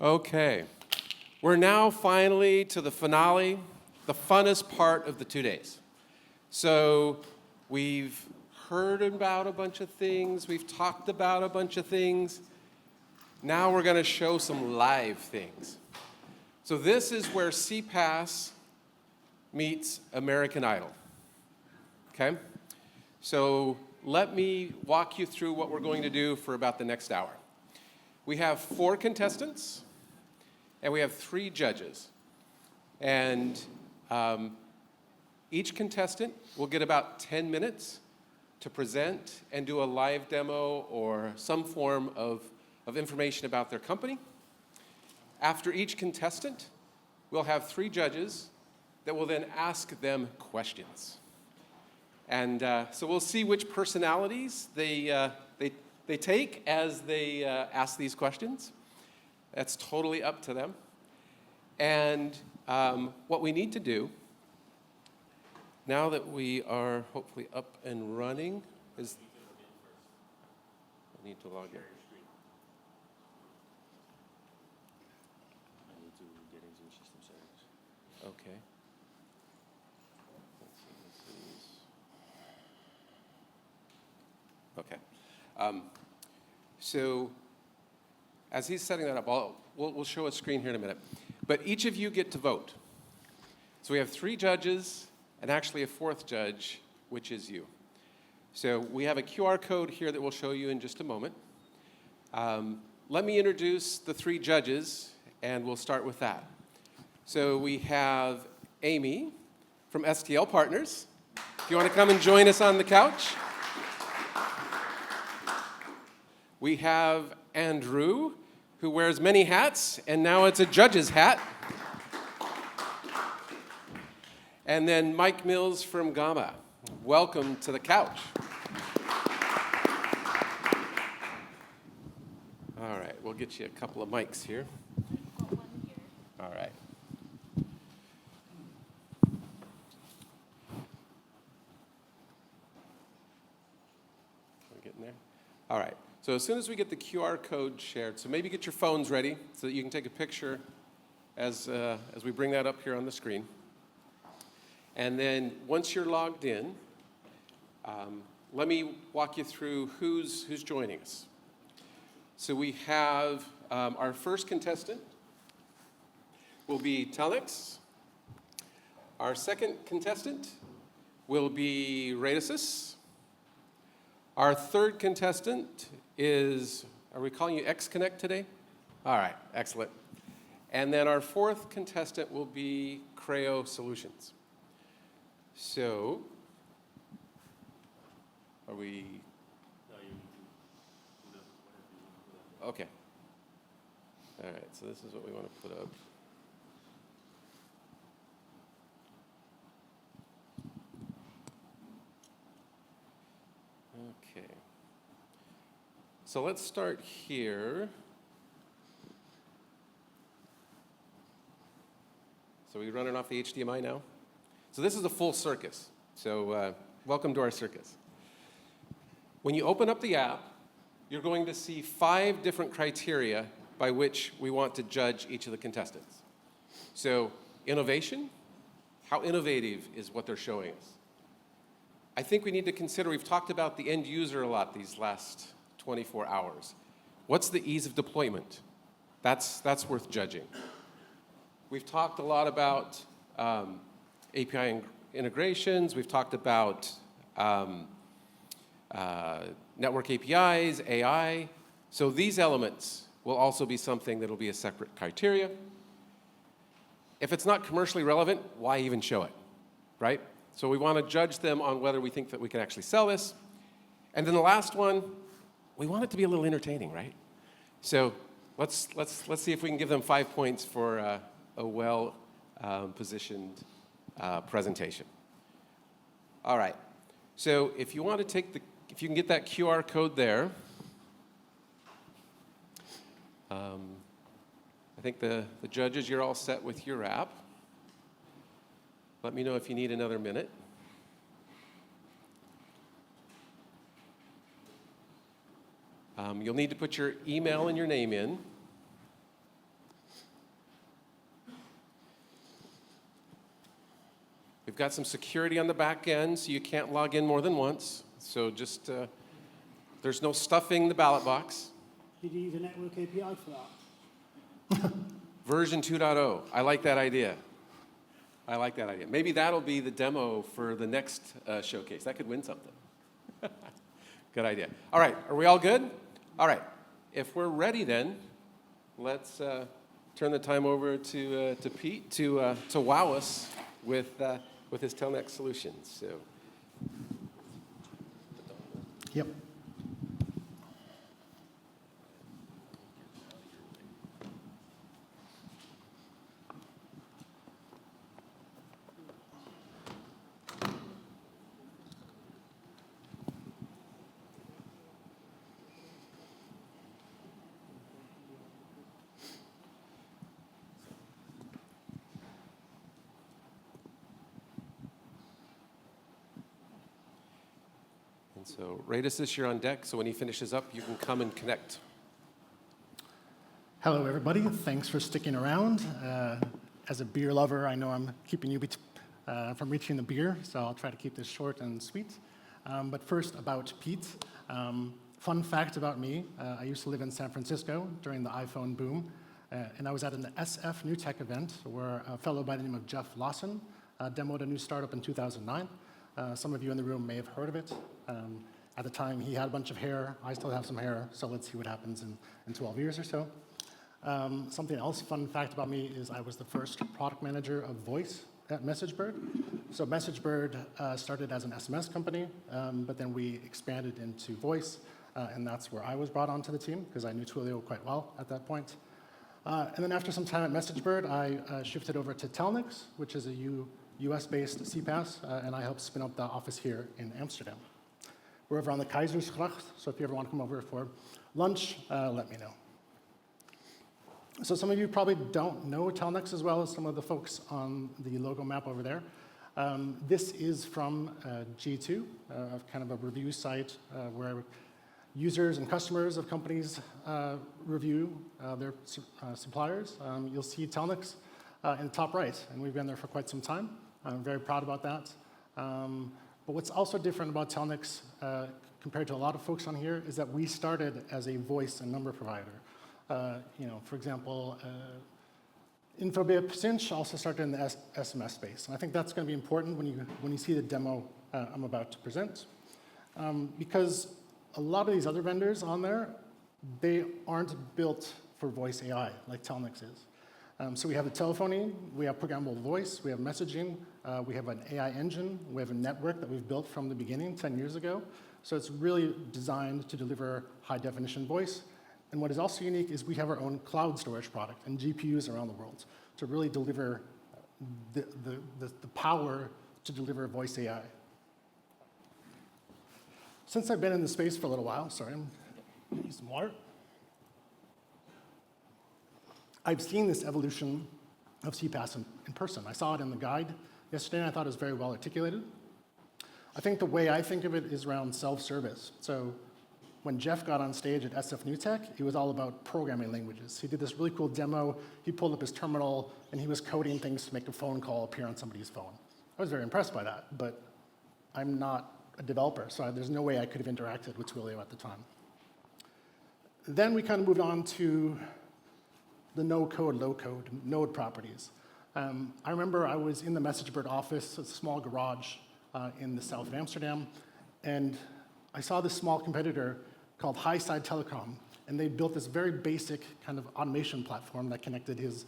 Okay, we're now finally to the finale, the funnest part of the 2 days. So we've heard about a bunch of things, we've talked about a bunch of things. Now we're going to show some live things. So this is where CPaaS meets American Idol. Okay? So let me walk you through what we're going to do for about the next hour. We have 4 contestants, and we have 3 judges. And each contestant will get about 10 minutes to present and do a live demo or some form of information about their company. After each contestant, we'll have 3 judges that will then ask them questions. And so we'll see which personalities they take as they ask these questions. That's totally up to them. And what we need to do, now that we are hopefully up and running, is I need to log in. I need to get into system settings. Okay. Okay. So as he's setting that up, we'll show a screen here in a minute. But each of you get to vote. So we have 3 judges and actually a 4th judge, which is you. So we have a QR code here that we'll show you in just a moment. Let me introduce the 3 judges, and we'll start with that. So we have Amy from STL Partners. If you want to come and join us on the couch. We have Andrew, who wears many hats, and now it's a judge's hat. And then Mike Mills from Gamma. Welcome to the couch. All right, we'll get you a couple of mics here. Got one here. All right. We're getting there? All right. So as soon as we get the QR code shared, so maybe get your phones ready so that you can take a picture as we bring that up here on the screen. And then once you're logged in, let me walk you through who's joining us. So we have our first contestant will be Telex. Our second contestant will be Radicis. Our third contestant is, are we calling you X-Connect today? All right, excellent. And then our 4th contestant will be Creo Solutions. So, are we? No, you need to put up whatever you want to put up. Okay. All right, so this is what we want to put up. Okay. So let's start here. So we're running off the HDMI now? So this is a full circus. So welcome to our circus. When you open up the app, you're going to see 5 different criteria by which we want to judge each of the contestants. So innovation, how innovative is what they're showing us? I think we need to consider, we've talked about the end user a lot these last 24 hours. What's the ease of deployment? That's worth judging. We've talked a lot about API integrations. We've talked about network APIs, AI. So these elements will also be something that will be a separate criteria. If it's not commercially relevant, why even show it, right? So we want to judge them on whether we think that we can actually sell this. And then the last one, we want it to be a little entertaining, right? So let's see if we can give them 5 points for a well positioned presentation. All right. So if you want to if you can get that QR code there, I think the judges, you're all set with your app. Let me know if you need another minute. You'll need to put your email and your name in. got some security on the back end, so you can't log in more than once. So just, there's no stuffing the ballot box. Did you use a network API for that? Version 2.0. I like that idea. I like that idea. Maybe that'll be the demo for the next showcase. That could win something. Good idea. All right, are we all good? All right, if we're ready then, let's turn the time over to Pete to wow us with his Telnet solutions. So. Yep. So Radis is here on deck, so when he finishes up, you can come and connect. Hello, everybody. Thanks for sticking around. As a beer lover, I know I'm keeping you from reaching the beer, so I'll try to keep this short and sweet. But first, about Pete. Fun fact about me, I used to live in San Francisco during the iPhone boom, and I was at an SF New Tech event where a fellow by the name of Jeff Lawson demoed a new startup in 2009. Some of you in the room may have heard of it. At the time, he had a bunch of hair. I still have some hair, so let's see what happens in 12 years or so. Something else, fun fact about me, is I was the first product manager of voice at MessageBird. So MessageBird started as an SMS company, but then we expanded into voice, and that's where I was brought onto the team, because I knew Twilio quite well at that point. And then after some time at MessageBird, I shifted over to Telnet, which is a US-based CPaaS, and I helped spin up the office here in Amsterdam. We're over on the Keizersgracht, so if you ever want to come over for lunch, let me know. So some of you probably don't know Telnet as well as some of the folks on the logo map over there. This is from G2, kind of a review site where users and customers of companies review their suppliers. You'll see Telnet in the top right, and we've been there for quite some time. I'm very proud about that. But what's also different about Telnet compared to a lot of folks on here is that we started as a voice and number provider. For example, Infobip Cinch also started in the SMS space. And I think that's going to be important when you see the demo I'm about to present. Because a lot of these other vendors on there, they aren't built for voice AI like Telnet is. So we have the telephony, we have programmable voice, we have messaging, we have an AI engine, we have a network that we've built from the beginning 10 years ago. So it's really designed to deliver high-definition voice. And what is also unique is we have our own cloud storage product and GPUs around the world to really deliver the power to deliver voice AI. Since I've been in the space for a little while, sorry, I'm going to use some water. I've seen this evolution of CPaaS in person. I saw it in the guide yesterday, and I thought it was very well articulated. I think the way I think of it is around self-service. So when Jeff got on stage at SF New Tech, it was all about programming languages. He did this really cool demo. He pulled up his terminal, and he was coding things to make a phone call appear on somebody's phone. I was very impressed by that, but I'm not a developer, so there's no way I could have interacted with Twilio at the time. Then we kind of moved on to the no-code, low-code node properties. I remember I was in the MessageBird office, a small garage in the south of Amsterdam, and I saw this small competitor called Highside Telecom, and they built this very basic kind of automation platform that connected his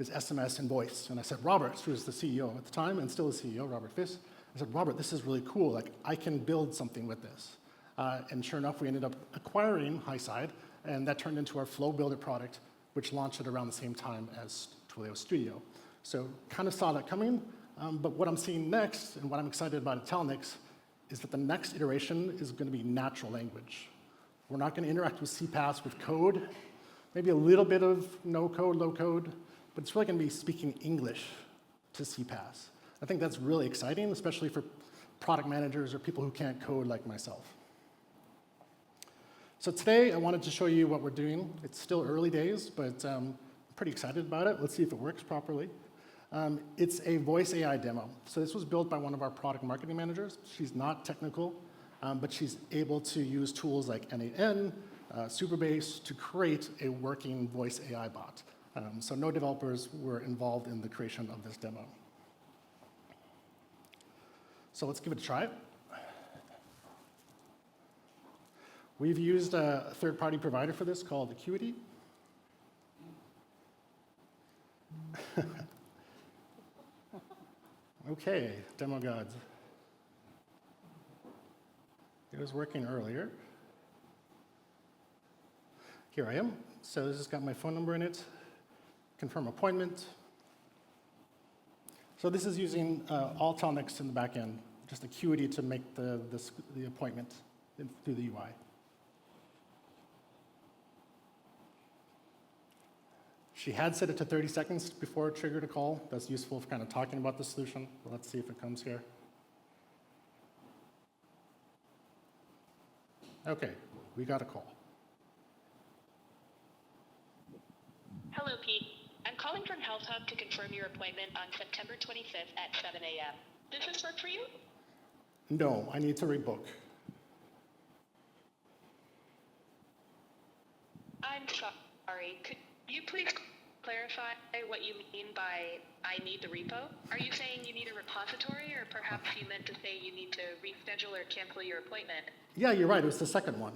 SMS and voice. And I said, Robert, who was the CEO at the time and still the CEO, Robert Fiss, I said, Robert, this is really cool. Like, I can build something with this. And sure enough, we ended up acquiring Highside, and that turned into our Flow Builder product, which launched at around the same time as Twilio Studio. So kind of saw that coming, but what I'm seeing next, and what I'm excited about at Telnet, is that the next iteration is going to be natural language. We're not going to interact with CPaaS with code, maybe a little bit of no-code, low-code, but it's really going to be speaking English to CPaaS. I think that's really exciting, especially for product managers or people who can't code like myself. So today, I wanted to show you what we're doing. It's still early days, but I'm pretty excited about it. Let's see if it works properly. It's a voice AI demo. So this was built by one of our product marketing managers. She's not technical, but she's able to use tools like N8N, Superbase to create a working voice AI bot. So no developers were involved in the creation of this demo. So let's give it a try. We've used a third-party provider for this called Acuity. Okay, demo gods. It was working earlier. Here I am. So this has got my phone number in it. Confirm appointment. So this is using all Telnix in the back end, just Acuity to make the appointment through the UI. She had set it to 30 seconds before it triggered a call. That's useful for kind of talking about the solution. Let's see if it comes here. Okay, we got a call. Hello, Pete. I'm calling from Health Hub to confirm your appointment on September 25th at 7 a.m. Does this work for you? No, I need to rebook. I'm sorry. Could you please clarify what you mean by I need the repo? Are you saying you need a repository, or perhaps you meant to say you need to reschedule or cancel your appointment? Yeah, you're right. It was the second one.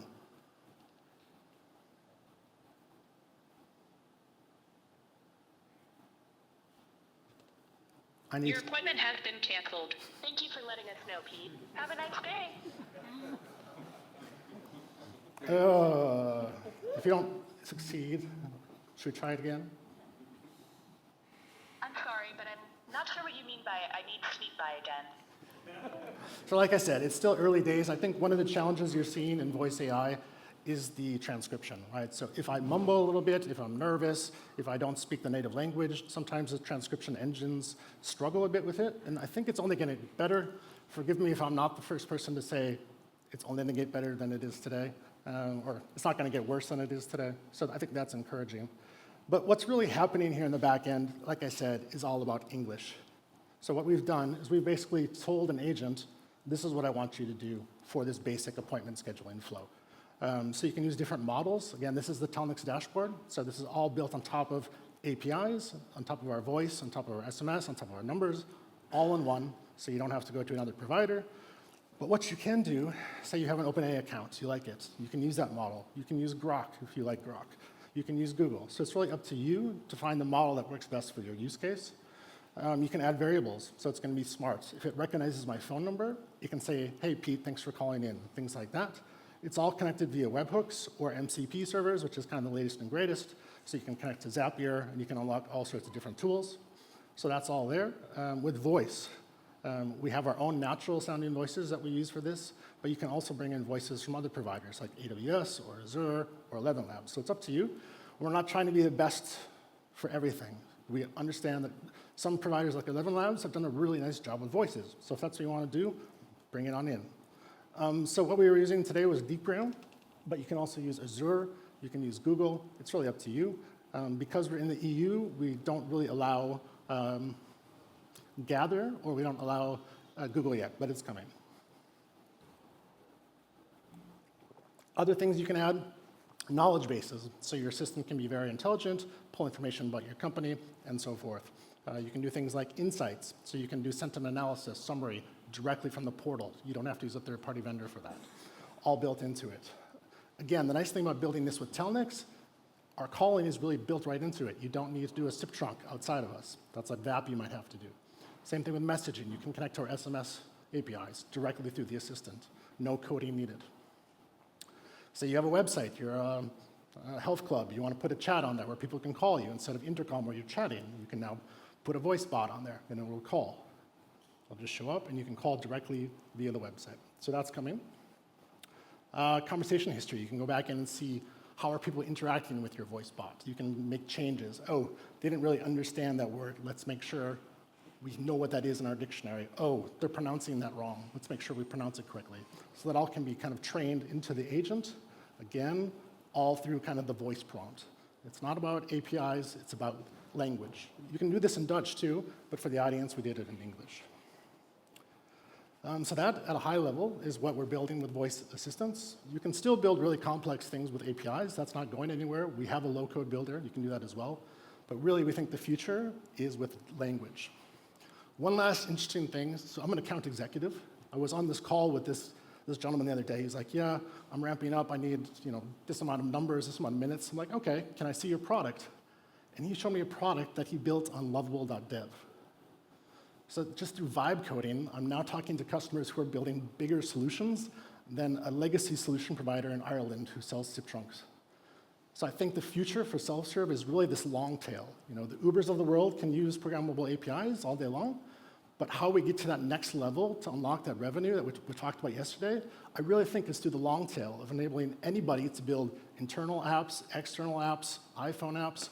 Your appointment has been canceled. Thank you for letting us know, Pete. Have a nice day. If you don't succeed, should we try it again? I'm sorry, but I'm not sure what you mean by I need to speak by again. So like I said, it's still early days. I think one of the challenges you're seeing in voice AI is the transcription, right? So if I mumble a little bit, if I'm nervous, if I don't speak the native language, sometimes the transcription engines struggle a bit with it, and I think it's only going to get better. Forgive me if I'm not the first person to say it's only going to get better than it is today, or it's not going to get worse than it is today. So I think that's encouraging. But what's really happening here in the back end, like I said, is all about English. So what we've done is we've basically told an agent, this is what I want you to do for this basic appointment scheduling flow. So you can use different models. Again, this is the Telnix dashboard. So this is all built on top of APIs, on top of our voice, on top of our SMS, on top of our numbers, all in one, so you don't have to go to another provider. But what you can do, say you have an OpenAI account, you like it, you can use that model. You can use Grok if you like Grok. You can use Google. So it's really up to you to find the model that works best for your use case. You can add variables, so it's going to be smart. If it recognizes my phone number, it can say, hey, Pete, thanks for calling in, things like that. It's all connected via webhooks or MCP servers, which is kind of the latest and greatest. So you can connect to Zapier, and you can unlock all sorts of different tools. So that's all there. With voice, we have our own natural-sounding voices that we use for this, but you can also bring in voices from other providers like AWS or Azure or ElevenLabs. So it's up to you. We're not trying to be the best for everything. We understand that some providers like ElevenLabs have done a really nice job with voices. So if that's what you want to do, bring it on in. So what we were using today was DeepGram, but you can also use Azure, you can use Google. It's really up to you. Because we're in the EU, we don't really allow Gather, or we don't allow Google yet, but it's coming. Other things you can add, knowledge bases. So your system can be very intelligent, pull information about your company, and so forth. You can do things like insights. So you can do sentiment analysis, summary, directly from the portal. You don't have to use a third-party vendor for that. All built into it. Again, the nice thing about building this with Telnix, our calling is really built right into it. You don't need to do a SIP trunk outside of us. That's a VAP you might have to do. Same thing with messaging. You can connect to our SMS APIs directly through the assistant. No coding needed. So you have a website. You're a health club. You want to put a chat on there where people can call you instead of intercom where you're chatting. You can now put a voice bot on there, and it will call. It'll just show up, and you can call directly via the website. So that's coming. Conversation history. You can go back in and see how are people interacting with your voice bot. You can make changes. Oh, they didn't really understand that word. Let's make sure we know what that is in our dictionary. Oh, they're pronouncing that wrong. Let's make sure we pronounce it correctly. So that all can be kind of trained into the agent. Again, all through kind of the voice prompt. It's not about APIs, it's about language. You can do this in Dutch too, but for the audience, we did it in English. So that, at a high level, is what we're building with voice assistants. You can still build really complex things with APIs. That's not going anywhere. We have a low-code builder. You can do that as well. But really, we think the future is with language. One last interesting thing. So I'm an account executive. I was on this call with this gentleman the other day. He's like, yeah, I'm ramping up. I need this amount of numbers, this amount of minutes. I'm like, OK, can I see your product? And he showed me a product that he built on lovable.dev. So just through vibe coding, I'm now talking to customers who are building bigger solutions than a legacy solution provider in Ireland who sells SIP trunks. So I think the future for self-serve is really this long tail. The Ubers of the world can use programmable APIs all day long, but how we get to that next level to unlock that revenue that we talked about yesterday, I really think is through the long tail of enabling anybody to build internal apps, external apps, iPhone apps,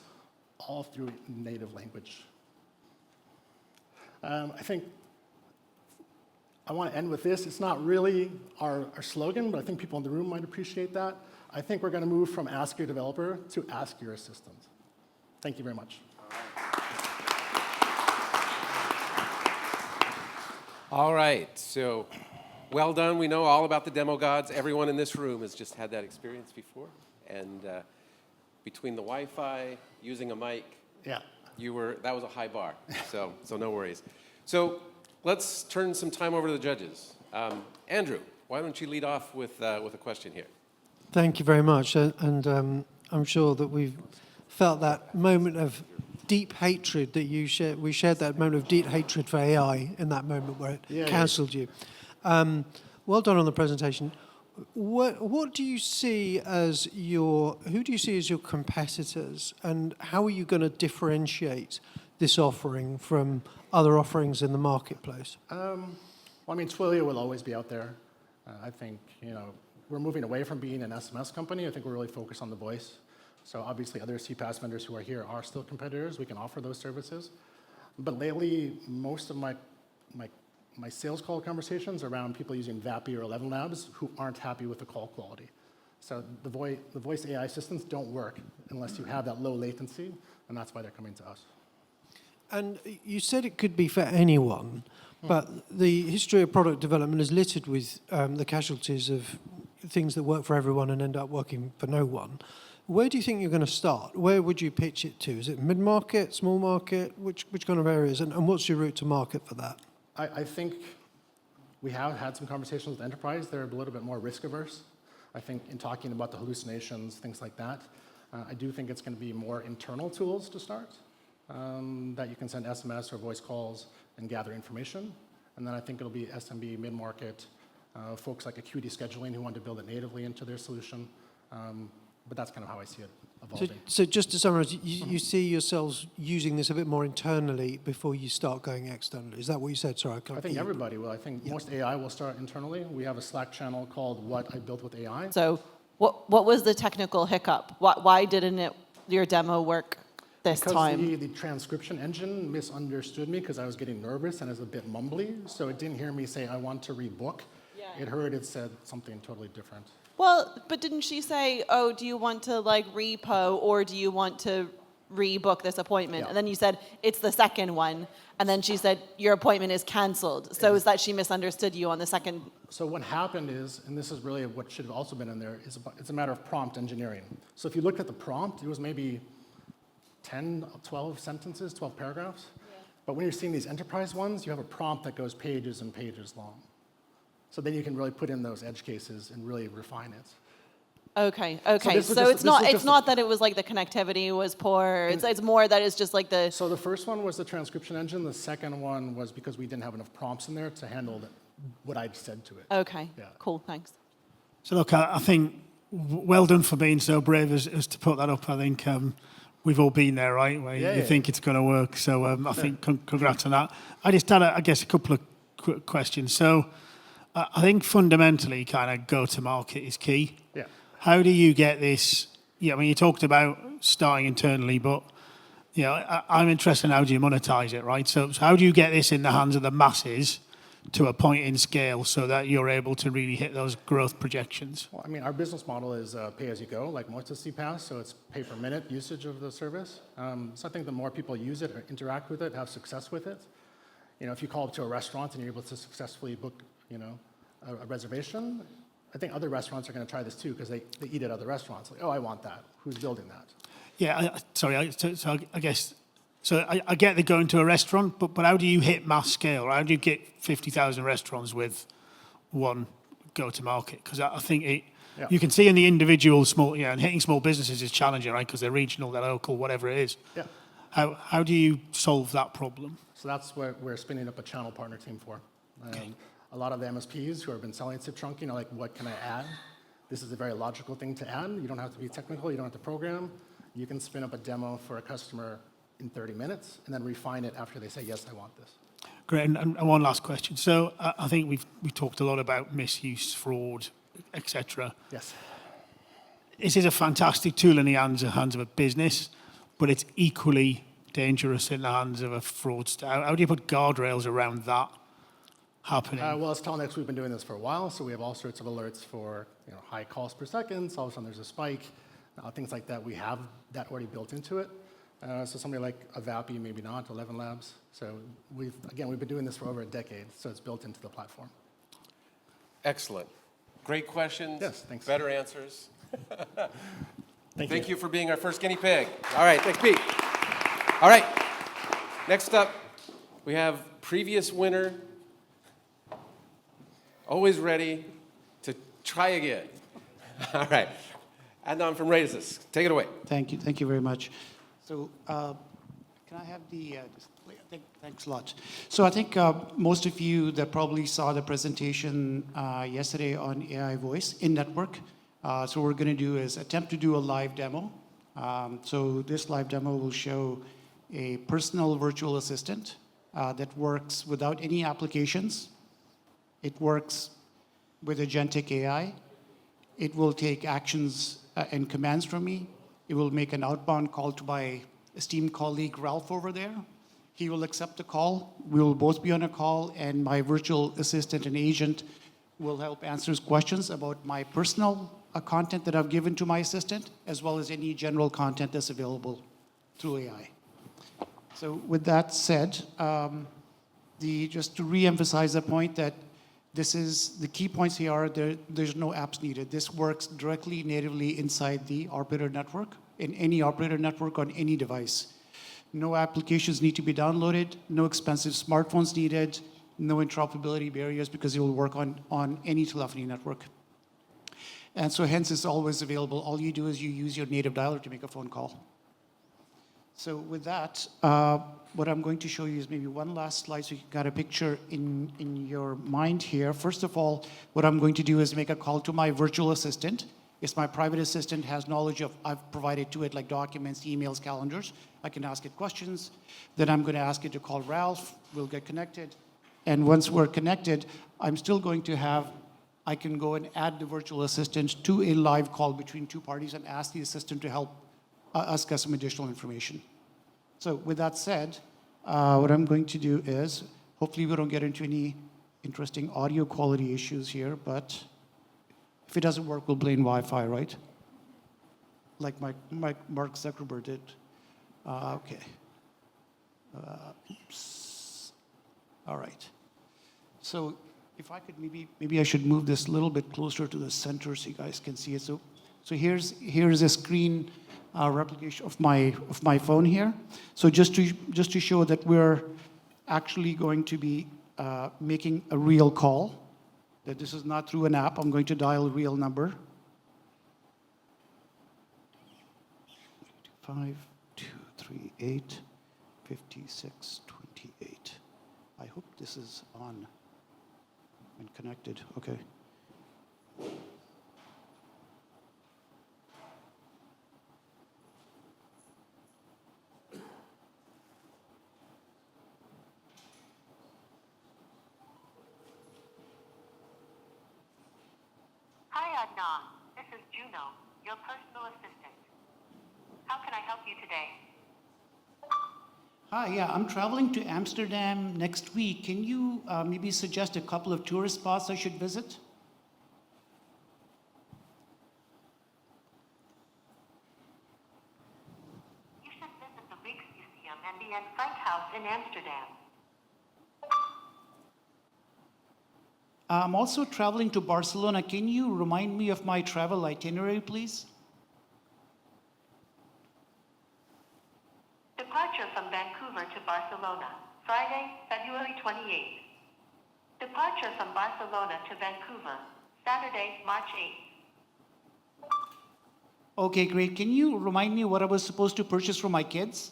all through native language. I think I want to end with this. It's not really our slogan, but I think people in the room might appreciate that. I think we're going to move from Ask Your Developer to Ask Your Assistant. Thank you very much. All right, so well done. We know all about the demo gods. Everyone in this room has just had that experience before. And between the Wi-Fi, using a mic, Yeah. that was a high bar, so no worries. So let's turn some time over to the judges. Andrew, why don't you lead off with a question here? Thank you very much, and I'm sure that we've felt that moment of deep hatred that you shared. We shared that moment of deep hatred for AI in that moment where it cancelled you. Well done on the presentation. What do you see as who do you see as your competitors, and how are you going to differentiate this offering from other offerings in the marketplace? Well, I mean, Twilio will always be out there. I think, we're moving away from being an SMS company. I think we're really focused on the voice. So obviously, other CPaaS vendors who are here are still competitors. We can offer those services. But lately, most of my sales call conversations around people using VAPI or 11 Labs who aren't happy with the call quality. So the voice AI assistants don't work unless you have that low latency, and that's why they're coming to us. And you said it could be for anyone, but the history of product development is littered with the casualties of things that work for everyone and end up working for no one. Where do you think you're going to start? Where would you pitch it to? Is it mid-market, small market? Which kind of areas? And what's your route to market for that? I think we have had some conversations with enterprise. They're a little bit more risk-averse. I think in talking about the hallucinations, things like that, I do think it's going to be more internal tools to start, that you can send SMS or voice calls and gather information. And then I think it'll be SMB, mid-market, folks like Acuity Scheduling who want to build it natively into their solution. But that's kind of how I see it evolving. So just to summarize, you see yourselves using this a bit more internally before you start going externally. Is that what you said? Sorry, I think everybody will. I think most AI will start internally. We have a Slack channel called What I Built with AI. So what was the technical hiccup? Why didn't your demo work this time? Because the transcription engine misunderstood me because I was getting nervous and it was a bit mumbly. So it didn't hear me say, I want to rebook. Yeah. It heard it said something totally different. Well, but didn't she say, oh, do you want to repo or do you want to rebook this appointment? Yeah. And then you said, it's the second one. And then she said, your appointment is canceled. So is that she misunderstood you on the second? So what happened is, and this is really what should have also been in there, it's a matter of prompt engineering. So if you looked at the prompt, it was maybe 10, 12 sentences, 12 paragraphs. Yeah. But when you're seeing these enterprise ones, you have a prompt that goes pages and pages long. So then you can really put in those edge cases and really refine it. Okay. So it's not that it was the connectivity was poor. It's more that it's just the. So the first one was the transcription engine. The second one was because we didn't have enough prompts in there to handle what I'd said to it. Okay. Yeah. Cool. Thanks. So look, I think well done for being so brave as to put that up. I think we've all been there, right? Where you think it's going to work. So I think congrats on that. I just had, I guess, a couple of quick questions. So I think fundamentally kind of go-to-market is key. Yeah. How do you get this? I mean, you talked about starting internally, but I'm interested in how do you monetize it, right? So how do you get this in the hands of the masses to a point in scale so that you're able to really hit those growth projections? Well, I mean, our business model is pay-as-you-go, like most of CPaaS, so it's pay-per-minute usage of the service. So I think the more people use it or interact with it, have success with it, if you call up to a restaurant and you're able to successfully book, a reservation, I think other restaurants are going to try this too because they eat at other restaurants. Like, oh, I want that. Who's building that? Yeah, I guess, I get they're going to a restaurant, but how do you hit mass scale? How do you get 50,000 restaurants with one go-to-market? Because I think you can see in the individual small, and hitting small businesses is challenging, right? Because they're regional, they're local, whatever it is. Yeah. How do you solve that problem? So that's what we're spinning up a channel partner team for. Okay. A lot of the MSPs who have been selling SIP trunking are like, what can I add? This is a very logical thing to add. You don't have to be technical. You don't have to program. You can spin up a demo for a customer in 30 minutes and then refine it after they say, yes, I want this. Great. And one last question. So I think we've talked a lot about misuse, fraud, etc. Yes. This is a fantastic tool in the hands of a business, but it's equally dangerous in the hands of a fraudster. How do you put guardrails around that happening? Well, as Telnex, we've been doing this for a while, so we have all sorts of alerts for high calls per second. So all of a sudden there's a spike, things like that. We have that already built into it. So somebody like a VAPI, maybe not, 11 Labs. So we've been doing this for over a decade, so it's built into the platform. Excellent. Great questions. Yes, thanks. Better answers. Thank you for being our first guinea pig. All right, thanks, Pete. All right, next up, we have previous winner, always ready to try again. All right, Adnan from Raises, take it away. Thank you very much. So can I have the display? Thanks a lot. So I think most of you that probably saw the presentation yesterday on AI voice in network. So what we're going to do is attempt to do a live demo. So this live demo will show a personal virtual assistant that works without any applications. It works with agentic AI. It will take actions and commands from me. It will make an outbound call to my esteemed colleague, Ralph, over there. He will accept the call. We will both be on a call, and my virtual assistant and agent will help answer questions about my personal content that I've given to my assistant, as well as any general content that's available through AI. So with that said, just to re-emphasize the point that this is, the key points here are there's no apps needed. This works directly, natively inside the operator network, in any operator network on any device. No applications need to be downloaded, no expensive smartphones needed, no interoperability barriers because it will work on any telephony network. And so hence it's always available. All you do is you use your native dialer to make a phone call. So with that, what I'm going to show you is maybe one last slide so you got a picture in your mind here. First of all, what I'm going to do is make a call to my virtual assistant. It's my private assistant, has knowledge of, I've provided to it like documents, emails, calendars. I can ask it questions. Then I'm going to ask it to call Ralph. We'll get connected. And once we're connected, I'm still going to have, I can go and add the virtual assistant to a live call between two parties and ask the assistant to help us get some additional information. So with that said, what I'm going to do is, hopefully we don't get into any interesting audio quality issues here, but if it doesn't work, we'll blame Wi-Fi, right? Like Mark Zuckerberg did. Okay. Oops. All right. So if I could maybe I should move this a little bit closer to the center so you guys can see it. So here's a screen replication of my phone here. So just to show that we're actually going to be making a real call, that this is not through an app. I'm going to dial a real number. 5238 5628. I hope this is on and connected. Okay. Hi, Adnan. This is Juno, your personal assistant. How can I help you today? Hi, yeah, I'm traveling to Amsterdam next week. Can you maybe suggest a couple of tourist spots I should visit? You should visit the Rijksmuseum and the Anne Frank House in Amsterdam. I'm also traveling to Barcelona. Can you remind me of my travel itinerary, please? Departure from Vancouver to Barcelona, Friday, February 28th. Departure from Barcelona to Vancouver, Saturday, March 8th. Okay, great. Can you remind me what I was supposed to purchase for my kids?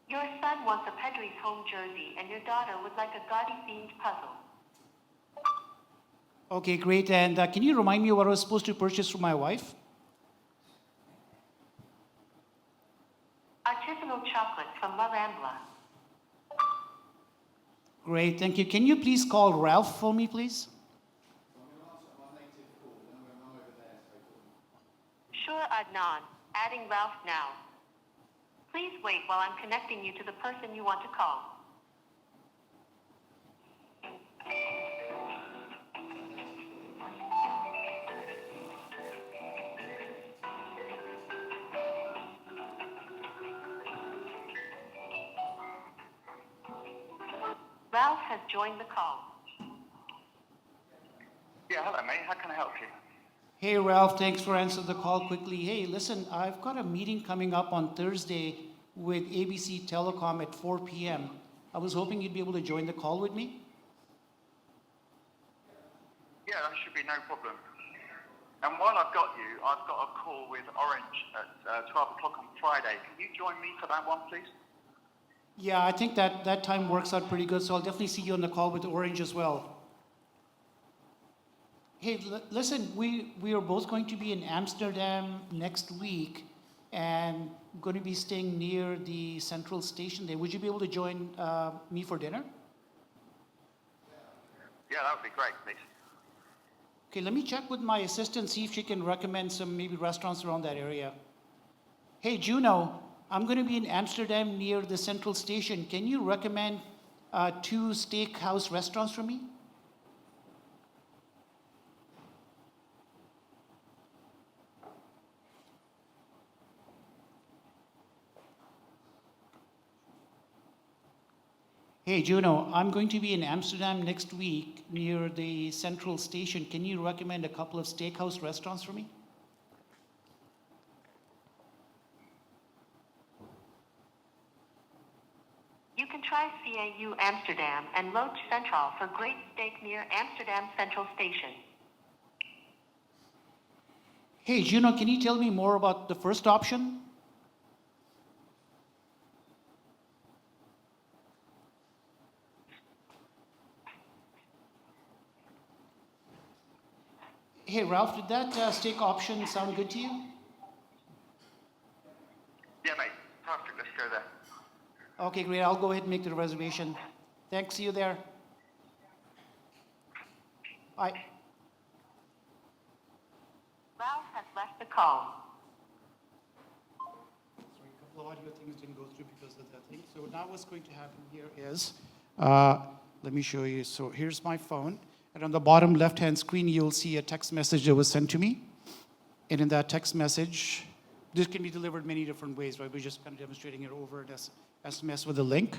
Your son wants a Pedri's home jersey and your daughter would like a Gaudi-themed puzzle. Okay, great. And can you remind me what I was supposed to purchase for my wife? Artisanal chocolates from La Rambla. Great, thank you. Can you please call Ralph for me, please? Sure, Adnan. Adding Ralph now. Please wait while I'm connecting you to the person you want to call. Ralph has joined the call. Yeah, hello, mate. How can I help you? Hey, Ralph, thanks for answering the call quickly. Hey, listen, I've got a meeting coming up on Thursday with ABC Telecom at 4 p.m. I was hoping you'd be able to join the call with me. Yeah, that should be no problem. And while I've got you, I've got a call with Orange at 12 o'clock on Friday. Can you join me for that one, please? Yeah, I think that time works out pretty good, so I'll definitely see you on the call with Orange as well. Hey, listen, we are both going to be in Amsterdam next week and going to be staying near the central station there. Would you be able to join me for dinner? Yeah, that would be great, please. Okay, let me check with my assistant, see if she can recommend some maybe restaurants around that area. Hey, Juno, I'm going to be in Amsterdam near the central station. Can you recommend 2 steakhouse restaurants for me? Hey, Juno, I'm going to be in Amsterdam next week near the central station. Can you recommend a couple of steakhouse restaurants for me? You can try CAU Amsterdam and Loach Central for great steak near Amsterdam Central Station. Hey, Juno, can you tell me more about the first option? Hey, Ralph, did that steak option sound good to you? Yeah, mate. Perfect. Let's go there. Okay, great. I'll go ahead and make the reservation. Thanks. See you there. Bye. Ralph has left the call. Sorry, a couple of audio things didn't go through because of that thing. So now what's going to happen here is, let me show you. So here's my phone. And on the bottom left-hand screen, you'll see a text message that was sent to me. And in that text message, this can be delivered many different ways, right? We're just kind of demonstrating it over an SMS with a link.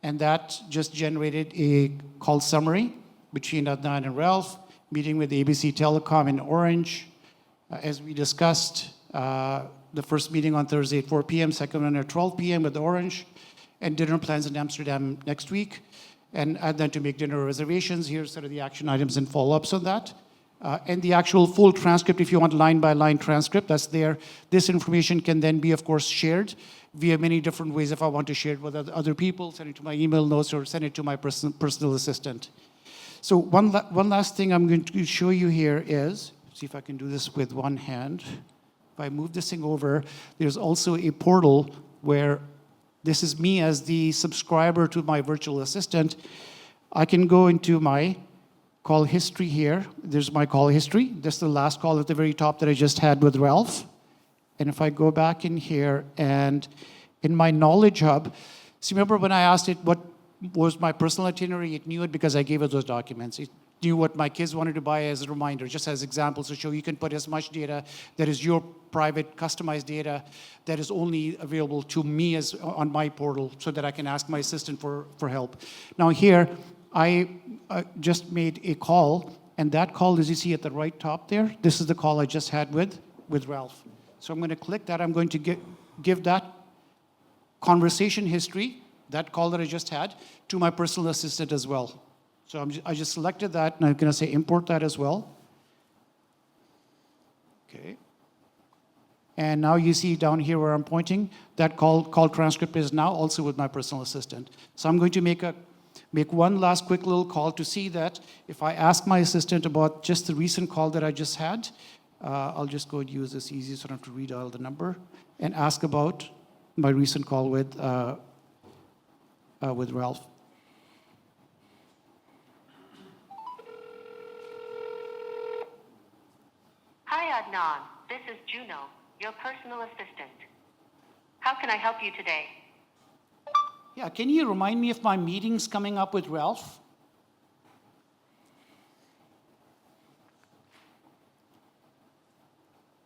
And that just generated a call summary between Adnan and Ralph, meeting with ABC Telecom and Orange. As we discussed, the first meeting on Thursday at 4 p.m., second one at 12 p.m. with Orange, and dinner plans in Amsterdam next week. And Adnan to make dinner reservations. Here's sort of the action items and follow-ups on that. And the actual full transcript, if you want line-by-line transcript, that's there. This information can then be, of course, shared via many different ways. If I want to share it with other people, send it to my email notes, or send it to my personal assistant. So one last thing I'm going to show you here is, see if I can do this with one hand. If I move this thing over, there's also a portal where this is me as the subscriber to my virtual assistant. I can go into my call history here. There's my call history. This is the last call at the very top that I just had with Ralph. And if I go back in here and in my Knowledge Hub, see, remember when I asked it what was my personal itinerary, it knew it because I gave it those documents. It knew what my kids wanted to buy as a reminder, just as examples to show you can put as much data that is your private, customized data that is only available to me as on my portal so that I can ask my assistant for help. Now here, I just made a call, and that call, as you see at the right top there, this is the call I just had with Ralph. So I'm going to click that. I'm going to give that conversation history, that call that I just had, to my personal assistant as well. So I just selected that, and I'm going to say import that as well. Okay. And now you see down here where I'm pointing, that call transcript is now also with my personal assistant. So I'm going to make one last quick little call to see that if I ask my assistant about just the recent call that I just had, I'll just go and use this easy so I don't have to redial the number, and ask about my recent call with Ralph. Hi, Adnan. This is Juno, your personal assistant. How can I help you today? Yeah, can you remind me if my meeting's coming up with Ralph?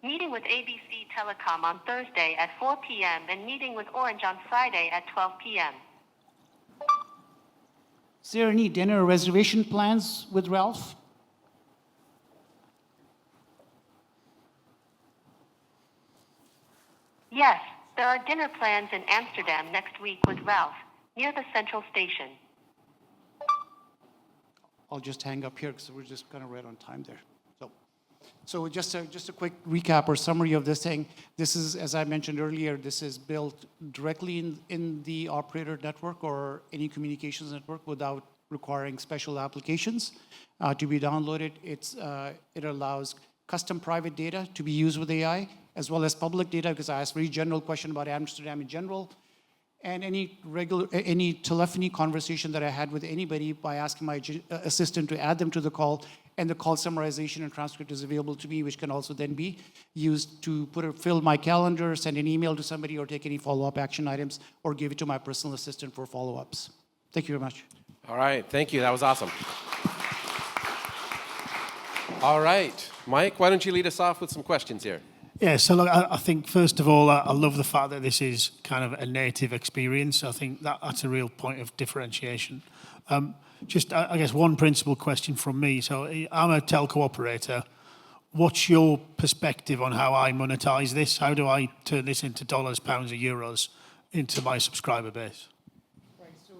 Meeting with ABC Telecom on Thursday at 4 p.m. and meeting with Orange on Friday at 12 p.m. Is there any dinner reservation plans with Ralph? Yes, there are dinner plans in Amsterdam next week with Ralph, near the Central Station. I'll just hang up here because we're just kind of right on time there. So just a quick recap or summary of this thing. This is, as I mentioned earlier, this is built directly in the operator network or any communications network without requiring special applications to be downloaded. It allows custom private data to be used with AI, as well as public data, because I asked a very general question about Amsterdam in general. And any telephony conversation that I had with anybody by asking my assistant to add them to the call, and the call summarization and transcript is available to me, which can also then be used to fill my calendar, send an email to somebody, or take any follow-up action items, or give it to my personal assistant for follow-ups. Thank you very much. All right, thank you. That was awesome. All right, Mike, why don't you lead us off with some questions here? Yeah, so look, I think first of all, I love the fact that this is kind of a native experience. I think that's a real point of differentiation. Just, I guess, one principal question from me. So I'm a telco operator. What's your perspective on how I monetize this? How do I turn this into dollars, pounds, or euros into my subscriber base? Right, so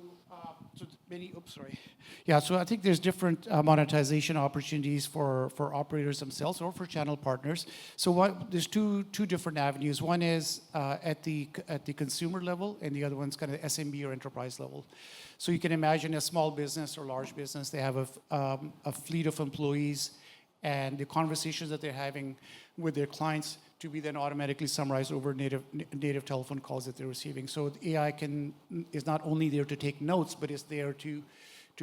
Yeah, so I think there's different monetization opportunities for operators themselves or for channel partners. So there's two different avenues. One is at the consumer level, and the other one's kind of SMB or enterprise level. So you can imagine a small business or large business, they have a fleet of employees, and the conversations that they're having with their clients to be then automatically summarized over native telephone calls that they're receiving. So the AI is not only there to take notes, but it's there to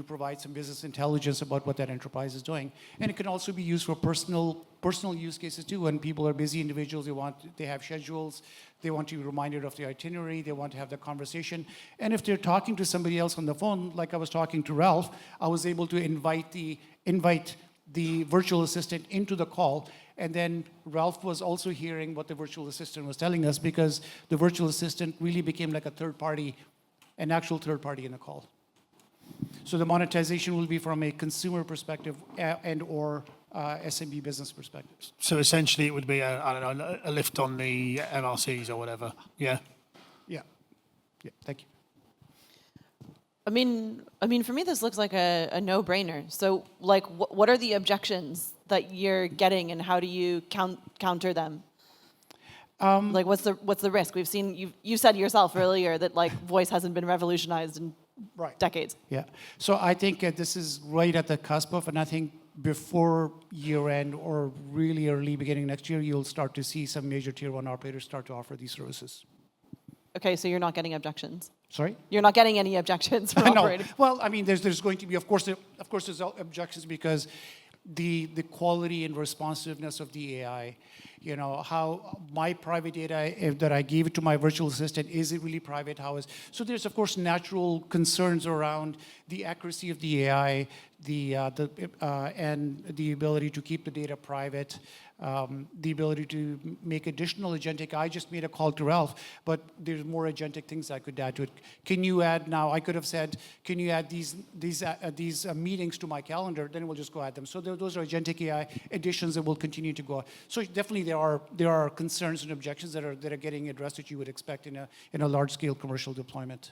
provide some business intelligence about what that enterprise is doing. And it can also be used for personal use cases too. When people are busy individuals, they have schedules, they want to be reminded of the itinerary, they want to have the conversation. And if they're talking to somebody else on the phone, like I was talking to Ralph, I was able to invite the virtual assistant into the call. And then Ralph was also hearing what the virtual assistant was telling us, because the virtual assistant really became like a third party, an actual third party in the call. So the monetization will be from a consumer perspective and or SMB business perspective. So essentially it would be a lift on the MRCs or whatever, yeah? Yeah, thank you. I mean, for me, this looks like a no-brainer. So, like, what are the objections that you're getting, and how do you counter them? Like, what's the risk? We've seen you said yourself earlier that like voice hasn't been revolutionized in decades. Yeah. So I think this is right at the cusp of, and I think before year end or really early beginning next year, you'll start to see some major tier 1 operators start to offer these services. Okay, so you're not getting objections. Sorry? You're not getting any objections from operators. Well, I mean, there's going to be, of course, there's objections because the quality and responsiveness of the AI. You know, how my private data that I gave to my virtual assistant, is it really private? How is, so there's of course natural concerns around the accuracy of the AI, and the ability to keep the data private, the ability to make additional agentic. I just made a call to Ralph, but there's more agentic things I could add to it. Can you add now? I could have said, can you add these meetings to my calendar? Then we'll just go add them. So those are agentic AI additions that will continue to go. So definitely there are concerns and objections that are getting addressed that you would expect in a large scale commercial deployment.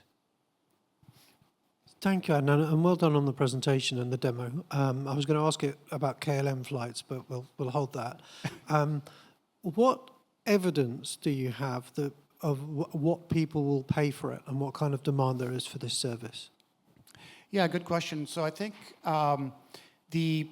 Thank you, Adnan, and well done on the presentation and the demo. I was going to ask it about KLM flights, but we'll hold that. What evidence do you have of what people will pay for it and what kind of demand there is for this service? Yeah, good question. So I think the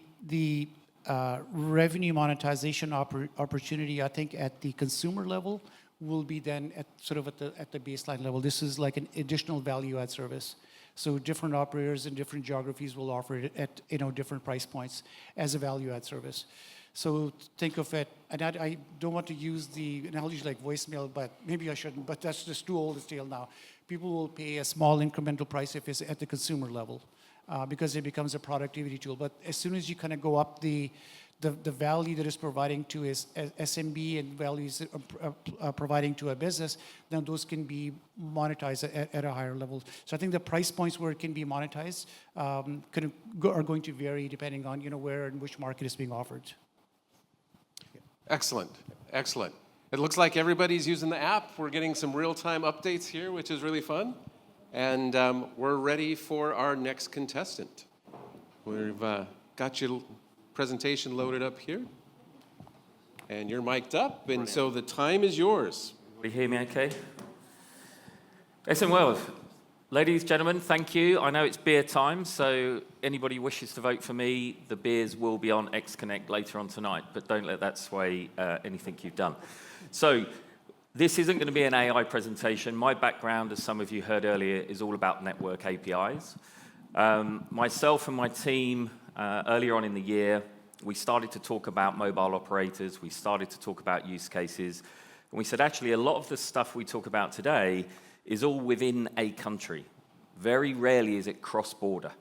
revenue monetization opportunity, I think at the consumer level, will be then at the baseline level. This is like an additional value add service. So different operators in different geographies will offer it at different price points as a value add service. So think of it, and I don't want to use the analogy like voicemail, but maybe I shouldn't, but that's just too old a tale now. People will pay a small incremental price if it's at the consumer level, because it becomes a productivity tool. But as soon as you kind of go up the value that is providing to his SMB and values providing to a business, then those can be monetized at a higher level. So I think the price points where it can be monetized are going to vary depending on where and which market is being offered. Excellent, excellent. It looks like everybody's using the app. We're getting some real-time updates here, which is really fun. And we're ready for our next contestant. We've got your presentation loaded up here. And you're mic'd up, and so the time is yours. Can you hear me okay? Listen, well, ladies, gentlemen, thank you. I know it's beer time, so anybody who wishes to vote for me, the beers will be on XConnect later on tonight, but don't let that sway anything you've done. So this isn't going to be an AI presentation. My background, as some of you heard earlier, is all about network APIs. Myself and my team, earlier on in the year, we started to talk about mobile operators, we started to talk about use cases, and we said, actually, a lot of the stuff we talk about today is all within a country. Very rarely is it cross-border.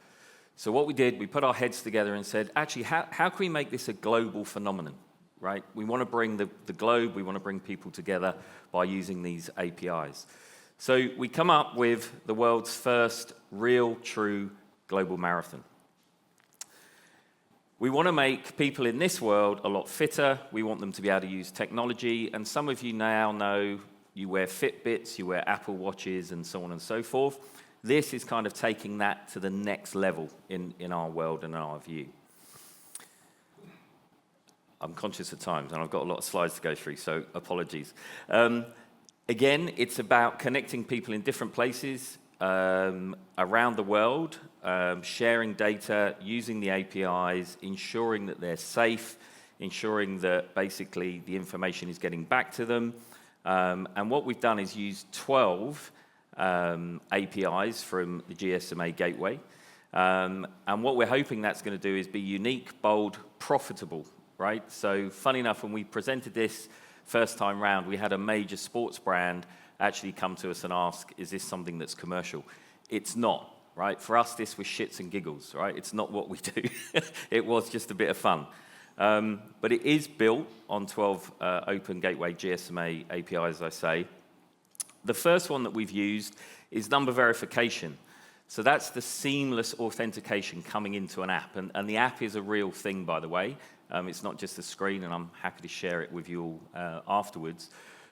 So what we did, we put our heads together and said, actually, how can we make this a global phenomenon, right? We want to bring the globe, we want to bring people together by using these APIs. So we come up with the world's first real, true global marathon. We want to make people in this world a lot fitter. We want them to be able to use technology. And some of you now know you wear Fitbits, you wear Apple Watches, and so on and so forth. This is kind of taking that to the next level in our world and our view. I'm conscious of time, and I've got a lot of slides to go through, so apologies. Again, it's about connecting people in different places around the world, sharing data, using the APIs, ensuring that they're safe, ensuring that basically the information is getting back to them. And what we've done is use 12 APIs from the GSMA gateway. And what we're hoping that's going to do is be unique, bold, profitable, right? So funny enough, when we presented this first time round, we had a major sports brand actually come to us and ask, is this something that's commercial? It's not, right? For us, this was shits and giggles, right? It's not what we do. It was just a bit of fun. But it is built on 12 open gateway GSMA APIs, as I say. The first one that we've used is number verification. So that's the seamless authentication coming into an app. And the app is a real thing, by the way. It's not just a screen, and I'm happy to share it with you all afterwards.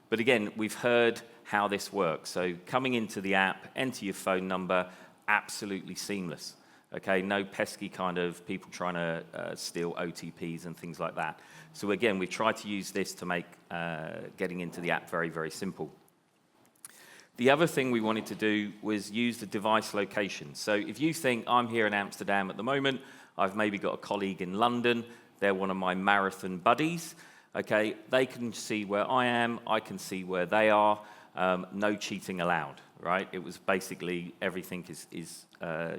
But again, we've heard how this works. So coming into the app, enter your phone number, absolutely seamless. Okay, no pesky kind of people trying to steal OTPs and things like that. So again, we've tried to use this to make getting into the app very, very simple. The other thing we wanted to do was use the device location. So if you think, I'm here in Amsterdam at the moment, I've maybe got a colleague in London, they're one of my marathon buddies, okay, they can see where I am, I can see where they are, no cheating allowed, right? It was basically everything is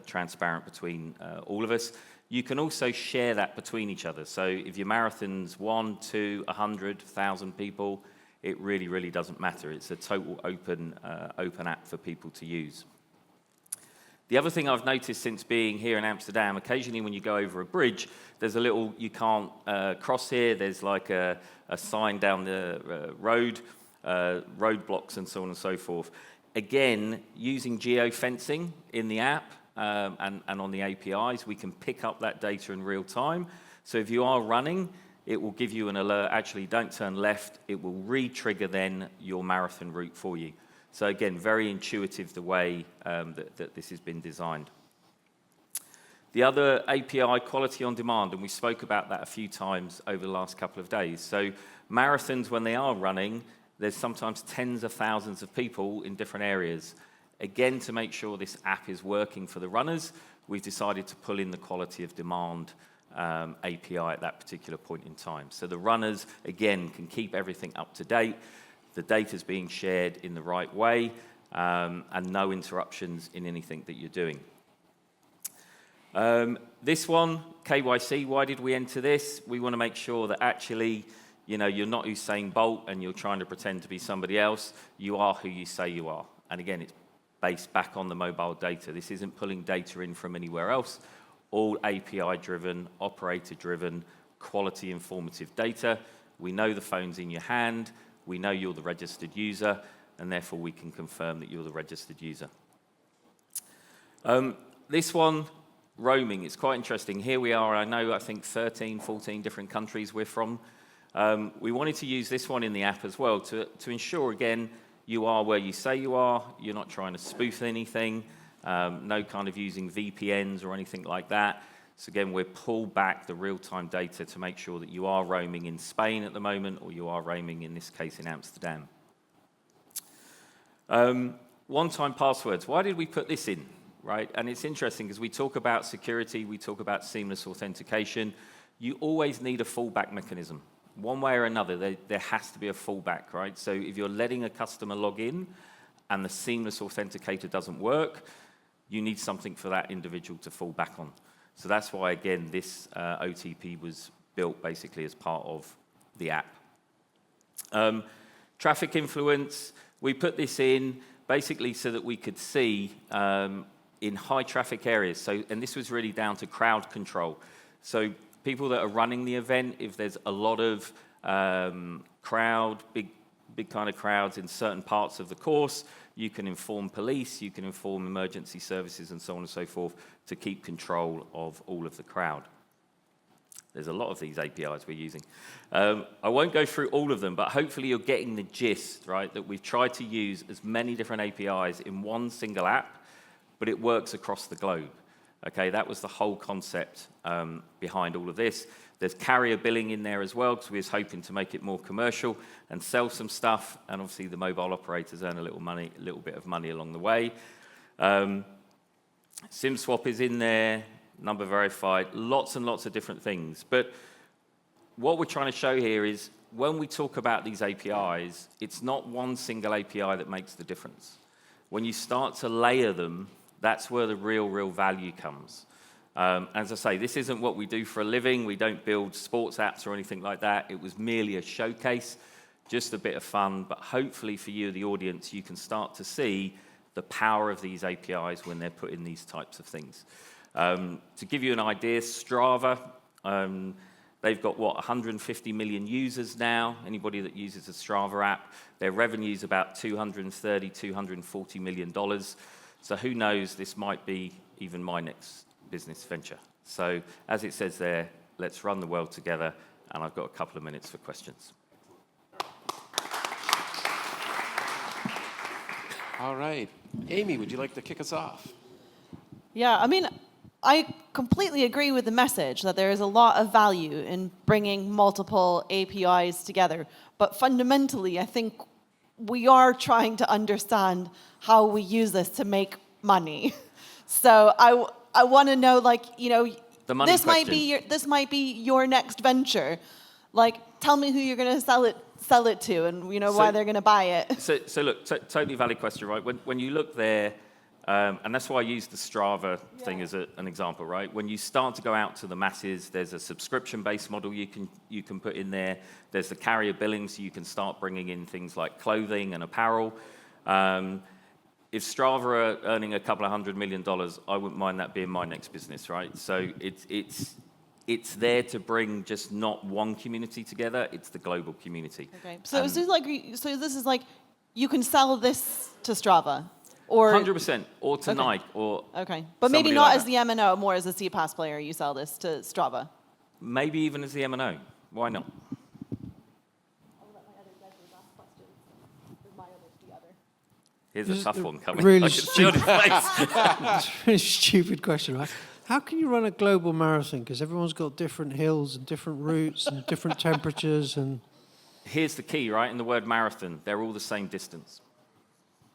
transparent between all of us. You can also share that between each other. So if your marathon's 1, 2, 100, 1,000 people, it really, really doesn't matter. It's a total open app for people to use. The other thing I've noticed since being here in Amsterdam, occasionally when you go over a bridge, there's a little, you can't cross here. There's like a sign down the road, roadblocks and so on and so forth. Again, using geofencing in the app and on the APIs, we can pick up that data in real time. So if you are running, it will give you an alert, actually don't turn left. It will re-trigger then your marathon route for you. So again, very intuitive the way that this has been designed. The other API, quality on demand, and we spoke about that a few times over the last couple of days. So marathons, when they are running, there's sometimes tens of thousands of people in different areas. Again, to make sure this app is working for the runners, we've decided to pull in the quality of demand API at that particular point in time. So the runners, again, can keep everything up to date. The data is being shared in the right way, and no interruptions in anything that you're doing. This one, KYC, why did we enter this? We want to make sure that actually, you're not Usain Bolt and you're trying to pretend to be somebody else. You are who you say you are. And again, it's based back on the mobile data. This isn't pulling data in from anywhere else. All API-driven, operator-driven, quality informative data. We know the phone's in your hand. We know you're the registered user, and therefore we can confirm that you're the registered user. This one, roaming, it's quite interesting. Here we are, I think 13, 14 different countries we're from. We wanted to use this one in the app as well to ensure, again, you are where you say you are. You're not trying to spoof anything. No kind of using VPNs or anything like that. So again, we pull back the real-time data to make sure that you are roaming in Spain at the moment, or you are roaming, in this case, in Amsterdam. One-time passwords. Why did we put this in, right? And it's interesting because we talk about security, we talk about seamless authentication. You always need a fallback mechanism. One way or another, there has to be a fallback, right? So if you're letting a customer log in and the seamless authenticator doesn't work, you need something for that individual to fall back on. So that's why, again, this OTP was built basically as part of the app. Traffic influence, we put this in basically so that we could see in high traffic areas. And this was really down to crowd control. So people that are running the event, if there's a lot of big kind of crowds in certain parts of the course, you can inform police, you can inform emergency services and so on and so forth to keep control of all of the crowd. There's a lot of these APIs we're using. I won't go through all of them, but hopefully you're getting the gist, right, that we've tried to use as many different APIs in one single app, but it works across the globe. Okay, that was the whole concept behind all of this. There's carrier billing in there as well, because we was hoping to make it more commercial and sell some stuff, and obviously the mobile operators earn a little bit of money along the way. SIM swap is in there, number verified, lots and lots of different things. But what we're trying to show here is when we talk about these APIs, it's not one single API that makes the difference. When you start to layer them, that's where the real value comes. As I say, this isn't what we do for a living. We don't build sports apps or anything like that. It was merely a showcase, just a bit of fun. But hopefully for you, the audience, you can start to see the power of these APIs when they're put in these types of things. To give you an idea, Strava, they've got, 150 million users now, anybody that uses a Strava app. Their revenue is about $230, $240 million. So who knows, this might be even my next business venture. So as it says there, let's run the world together, and I've got a couple of minutes for questions. All right. Amy, would you like to kick us off? Yeah, I mean, I completely agree with the message that there is a lot of value in bringing multiple APIs together. But fundamentally, I think we are trying to understand how we use this to make money. So I want to know, this might be your next venture. Tell me who you're going to sell it to, and why they're going to buy it. So look, totally valid question, right? When you look there, And that's why I use the Strava thing as an example, right? When you start to go out to the masses, there's a subscription-based model you can put in there. There's the carrier billing, so you can start bringing in things like clothing and apparel. If Strava are earning a couple of $100 million, I wouldn't mind that being my next business, right? So it's there to bring just not one community together, it's the global community. Okay. So this is like you can sell this to Strava, or 100%, or to Okay. Nike, or okay, but maybe somebody not like as that. the M&O, more as a CPaaS player. You sell this to Strava. Maybe even as the M&O. Why not? Here's a tough one coming. Really I can see on his face. It's a really stupid question, right? How can you run a global marathon? Because everyone's got different hills and different routes and different temperatures and... Here's the key, right? In the word marathon, they're all the same distance.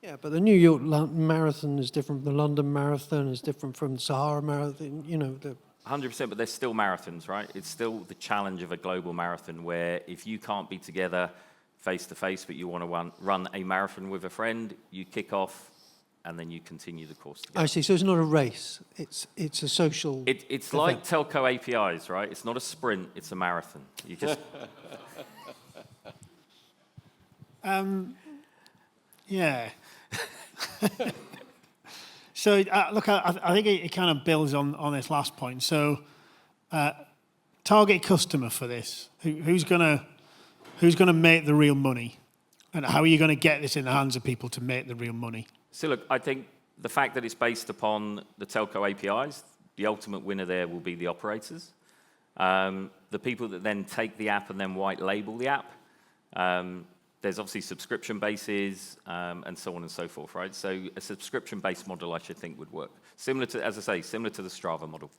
Yeah, but the New York Marathon is different from the London Marathon, is different from the Sahara Marathon, you know. 100%, but they're still marathons, right? It's still the challenge of a global marathon where if you can't be together face-to-face, but you want to run a marathon with a friend, you kick off, and then you continue the course together. I see, so it's not a race, it's a social It's like telco APIs, right? It's not a sprint, it's a marathon. You just... Yeah. So, look, I think it kind of builds on this last point. So, target customer for this. Who's gonna make the real money? And how are you going to get this in the hands of people to make the real money? So look, I think the fact that it's based upon the telco APIs, the ultimate winner there will be the operators. The people that then take the app and then white label the app. There's obviously subscription bases and so on and so forth, right? So a subscription-based model, I should think, would work. Similar to, as I say, similar to the Strava model.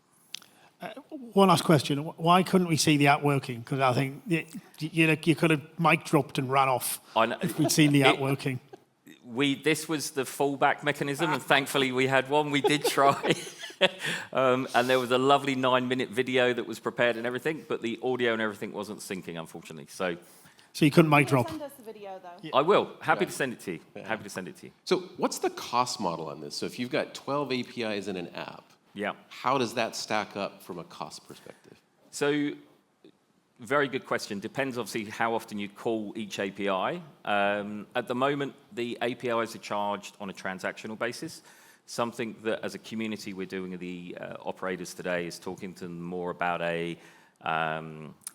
One last question. Why couldn't we see the app working? Because I think you could have mic dropped and ran off if we'd seen the app working. This was the fallback mechanism, and thankfully we had one. We did try. And there was a lovely 9-minute video that was prepared and everything, but the audio and everything wasn't syncing, unfortunately. So you couldn't mic drop? Send us the video, though. I will. Happy to send it to you. Happy to send it to you. So what's the cost model on this? So if you've got 12 APIs in an app, how does that stack up from a cost perspective? So very good question. Depends, obviously, how often you call each API. At the moment, the APIs are charged on a transactional basis. Something that, as a community, we're doing with the operators today is talking to them more about a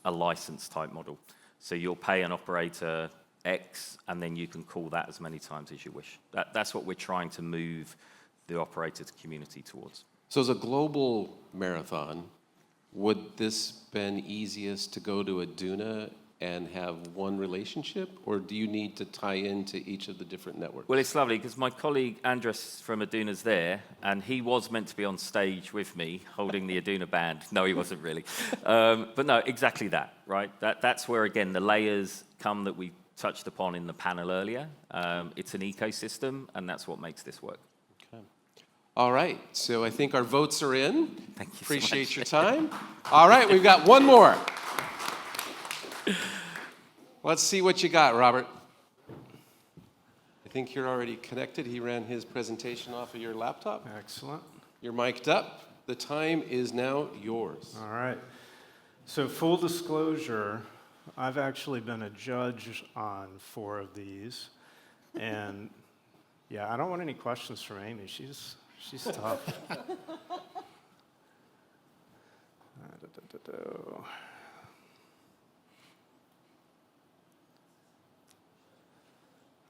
license-type model. So you'll pay an operator X, and then you can call that as many times as you wish. That's what we're trying to move the operator community towards. So as a global marathon, would this been easiest to go to Aduna and have one relationship, or do you need to tie into each of the different networks? Well, it's lovely because my colleague Andres from Aduna's there, and he was meant to be on stage with me holding the Aduna band. No, he wasn't really. But no, exactly that, right? That's where, again, the layers come that we touched upon in the panel earlier. It's an ecosystem, and that's what makes this work. Okay. All right, so I think our votes are in. Thank you so Appreciate much. your time. All right, we've got one more. Let's see what you got, Robert. I think you're already connected. He ran his presentation off of your laptop. Excellent. You're mic'd up. The time is now yours. All right. So full disclosure, I've actually been a judge on 4 of these. And yeah, I don't want any questions from Amy. She's tough.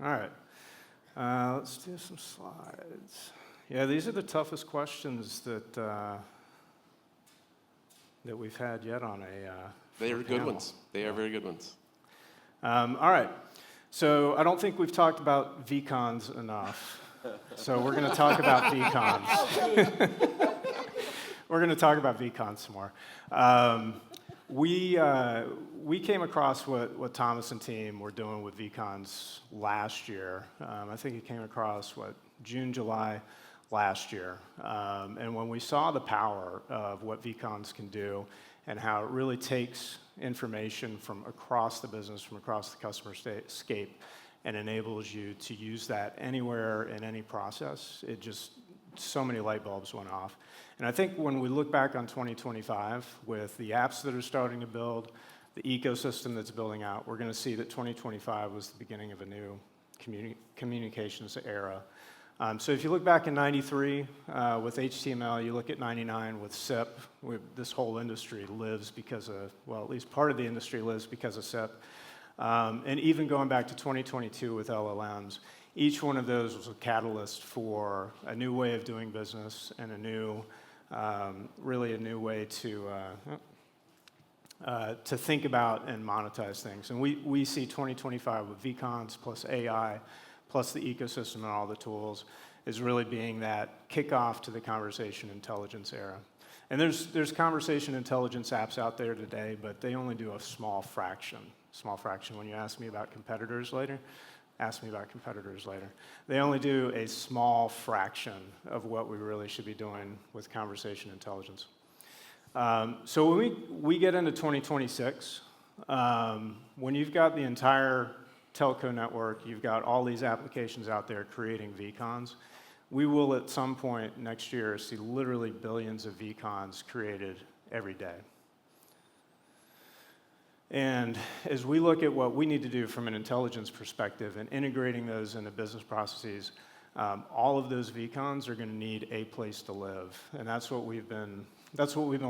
All right, let's do some slides. Yeah, these are the toughest questions that we've had yet on a They are good panel. ones. They are very good ones. All right, so I don't think we've talked about VCons enough, so we're going to talk about VCons. We're going to talk about VCons some more. We came across what Thomas and team were doing with VCons last year. I think it came across, June, July last year. And when we saw the power of what VCons can do and how it really takes information from across the business, from across the customer scape, and enables you to use that anywhere in any process, it just so many light bulbs went off. And I think when we look back on 2025, with the apps that are starting to build, the ecosystem that's building out, we're going to see that 2025 was the beginning of a new communications era. So if you look back in 93 with HTML, you look at 99 with SIP, this whole industry lives because of, well, at least part of the industry lives because of SIP. And even going back to 2022 with LLMs, each one of those was a catalyst for a new way of doing business and a new, really a new way to think about and monetize things. And we see 2025 with vCons plus AI plus the ecosystem and all the tools is really being that kickoff to the conversation intelligence era. And there's conversation intelligence apps out there today, but they only do a small fraction. When you ask me about competitors later, ask me about competitors later. They only do a small fraction of what we really should be doing with conversation intelligence. So when we get into 2026, when you've got the entire telco network, you've got all these applications out there creating vCons, we will at some point next year see literally billions of vCons created every day. And as we look at what we need to do from an intelligence perspective and integrating those into business processes, all of those vCons are going to need a place to live. And that's what we've been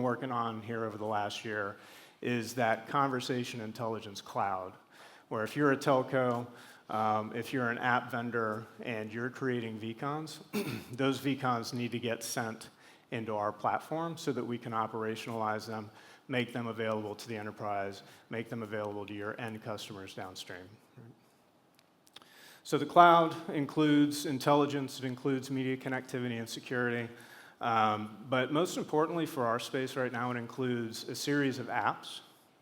working on here over the last year, is that conversation intelligence cloud, where if you're a telco, if you're an app vendor and you're creating vCons, those vCons need to get sent into our platform so that we can operationalize them, make them available to the enterprise, make them available to your end customers downstream. So the cloud includes intelligence, it includes media connectivity and security, but most importantly for our space right now, it includes a series of apps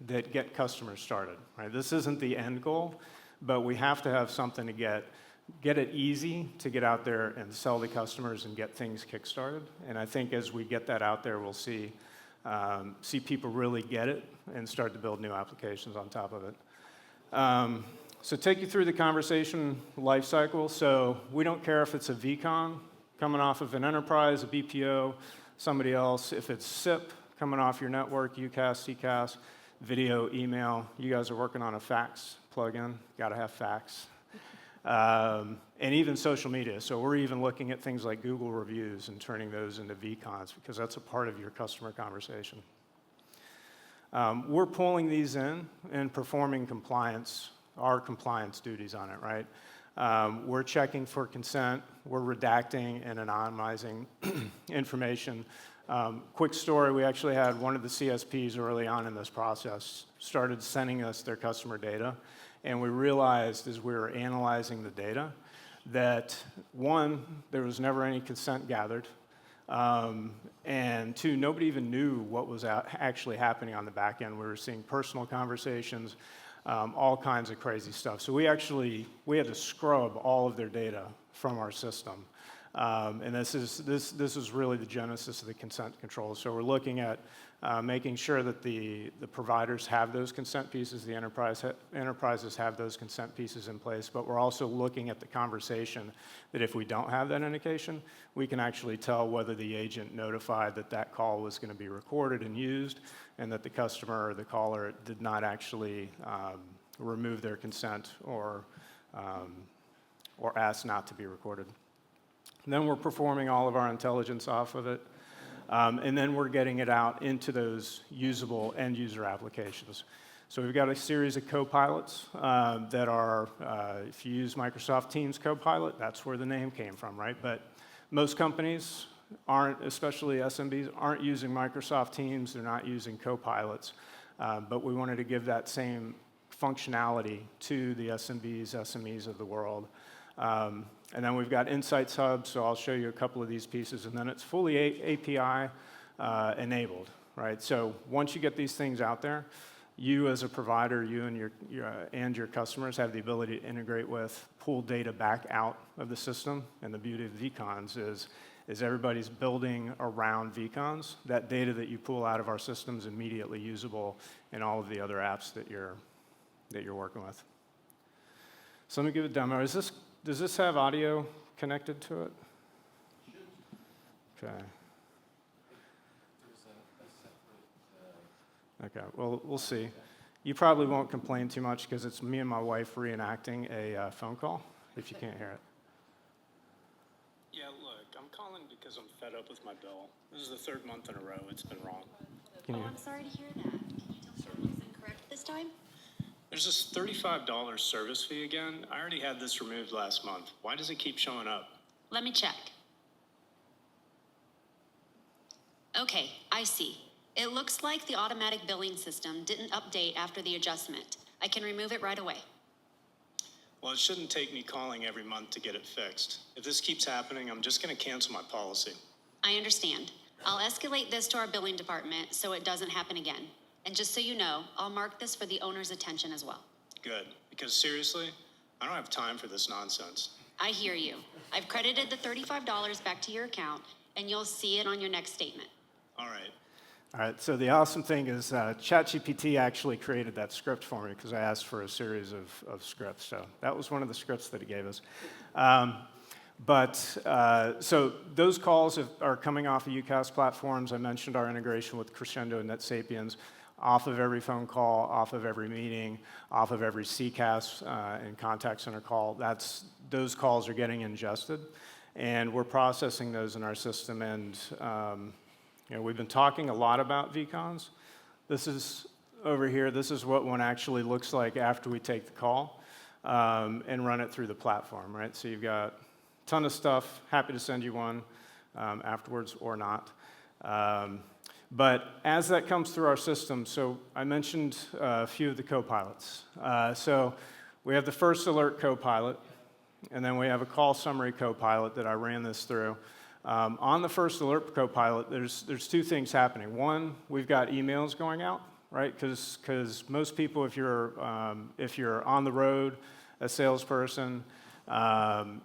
that get customers started. Right? This isn't the end goal, but we have to have something to get it easy to get out there and sell to customers and get things kickstarted. And I think as we get that out there, we'll see people really get it and start to build new applications on top of it. So take you through the conversation lifecycle. So we don't care if it's a vCon coming off of an enterprise, a BPO, somebody else. If it's SIP coming off your network, UCaaS, CCaaS, video, email. You guys are working on a fax plugin. Got to have fax. And even social media. So we're even looking at things like Google reviews and turning those into vCons because that's a part of your customer conversation. We're pulling these in and performing our compliance duties on it, right? We're checking for consent. We're redacting and anonymizing information. Quick story, we actually had one of the CSPs early on in this process started sending us their customer data. And we realized as we were analyzing the data that, one, there was never any consent gathered. And two, nobody even knew what was actually happening on the back end. We were seeing personal conversations, all kinds of crazy stuff. So we had to scrub all of their data from our system. And this is really the genesis of the consent control. So we're looking at making sure that the providers have those consent pieces, the enterprises have those consent pieces in place, but we're also looking at the conversation that if we don't have that indication, we can actually tell whether the agent notified that that call was going to be recorded and used, and that the customer or the caller did not actually remove their consent or ask not to be recorded. And then we're performing all of our intelligence off of it. And then we're getting it out into those usable end-user applications. So we've got a series of copilots that are, if you use Microsoft Teams Copilot, that's where the name came from, right? But most companies aren't, especially SMBs, aren't using Microsoft Teams. They're not using copilots. But we wanted to give that same functionality to the SMBs, SMEs of the world. And then we've got Insights Hub, so I'll show you a couple of these pieces, and then it's fully API enabled, right? So once you get these things out there, you as a provider, you and your customers have the ability to integrate with, pull data back out of the system. And the beauty of vCons is everybody's building around vCons. That data that you pull out of our system is immediately usable in all of the other apps that you're working with. So let me give a demo. Does this have audio connected to it? Okay. Okay, well, we'll see. You probably won't complain too much because it's me and my wife reenacting a phone call, if you can't hear it. Yeah, look, I'm calling because I'm fed up with my bill. This is the third month in a row it's been wrong. I'm sorry to hear that. Can you tell me what's incorrect this time? There's this $35 service fee again. I already had this removed last month. Why does it keep showing up? Let me check. Okay, I see. It looks like the automatic billing system didn't update after the adjustment. I can remove it right away. Well, it shouldn't take me calling every month to get it fixed. If this keeps happening, I'm just going to cancel my policy. I understand. I'll escalate this to our billing department so it doesn't happen again. And just so you know, I'll mark this for the owner's attention as well. Good, because seriously, I don't have time for this nonsense. I hear you. I've credited the $35 back to your account, and you'll see it on your next statement. All right. All right, so the awesome thing is ChatGPT actually created that script for me because I asked for a series of scripts. So that was one of the scripts that he gave us. So those calls are coming off of UCaaS platforms. I mentioned our integration with Crescendo and NetSapiens, off of every phone call, off of every meeting, off of every CCaaS and contact center call. Those calls are getting ingested, and we're processing those in our system. And we've been talking a lot about vCons. This is over here. This is what one actually looks like after we take the call and run it through the platform, right? So you've got a ton of stuff. Happy to send you one afterwards or not. But as that comes through our system, so I mentioned a few of the co-pilots. So we have the first alert co-pilot, and then we have a call summary co-pilot that I ran this through. On the first alert co-pilot, there's two things happening. One, we've got emails going out, right? Because most people, if you're on the road, a salesperson,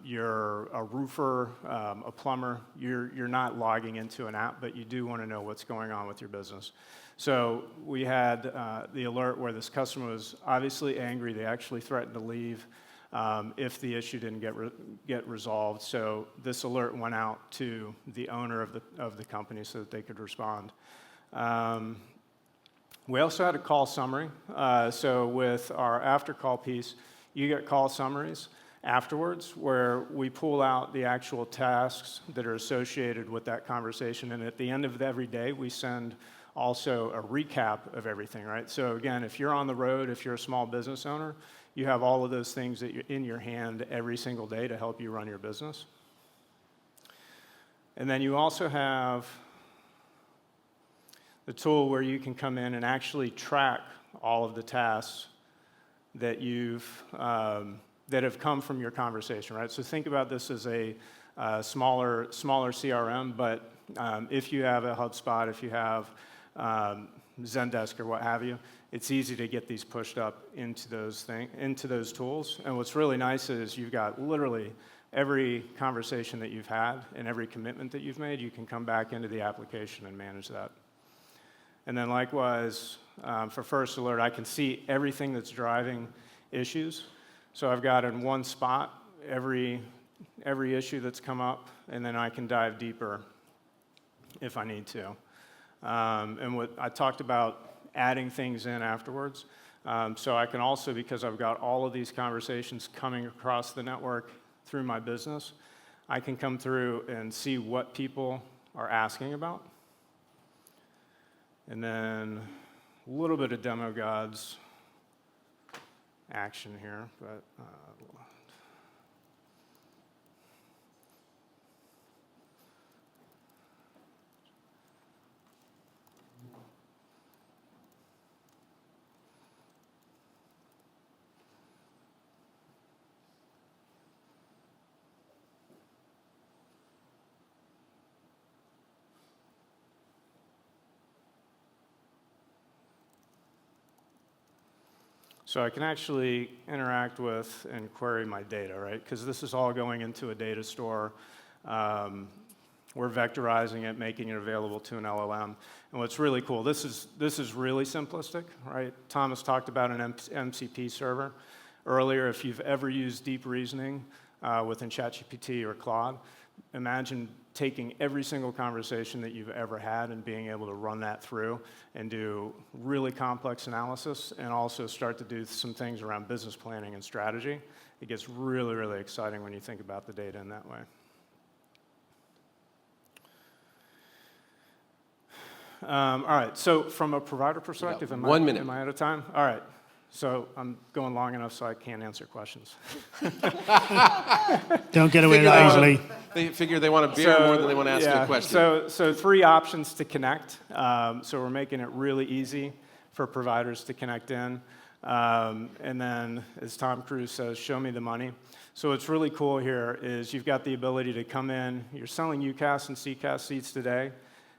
you're a roofer, a plumber, you're not logging into an app, but you do want to know what's going on with your business. So we had the alert where this customer was obviously angry. They actually threatened to leave if the issue didn't get resolved. So this alert went out to the owner of the company so that they could respond. We also had a call summary. So with our after call piece, you get call summaries afterwards where we pull out the actual tasks that are associated with that conversation. And at the end of every day, we send also a recap of everything, right? So again, if you're on the road, if you're a small business owner, you have all of those things that you're in your hand every single day to help you run your business. And then you also have the tool where you can come in and actually track all of the tasks that that have come from your conversation, right? So think about this as a smaller CRM, but if you have a HubSpot, if you have Zendesk or what have you, it's easy to get these pushed up into those tools. And what's really nice is you've got literally every conversation that you've had and every commitment that you've made, you can come back into the application and manage that. And then likewise, for First Alert, I can see everything that's driving issues. So I've got in one spot every issue that's come up, and then I can dive deeper if I need to. And what I talked about adding things in afterwards. So I can also, because I've got all of these conversations coming across the network through my business, I can come through and see what people are asking about. And then a little bit of Demo Gods action here, but so I can actually interact with and query my data, right? Because this is all going into a data store. We're vectorizing it, making it available to an LLM. And what's really cool, this is really simplistic, right? Thomas talked about an MCP server earlier. If you've ever used deep reasoning within ChatGPT or Claude, Imagine taking every single conversation that you've ever had and being able to run that through and do really complex analysis and also start to do some things around business planning and strategy. It gets really, really exciting when you think about the data in that way. All right, so from a provider perspective, am 1 minute. Am I out of time? All right, so I'm going long enough so I can't answer questions. Don't get away that easily. They figure they want a beer more than they want to ask you a question. So 3 options to connect. So we're making it really easy for providers to connect in. And then, as Tom Cruise says, show me the money. So what's really cool here is you've got the ability to come in. You're selling UCaaS and CCaaS seats today,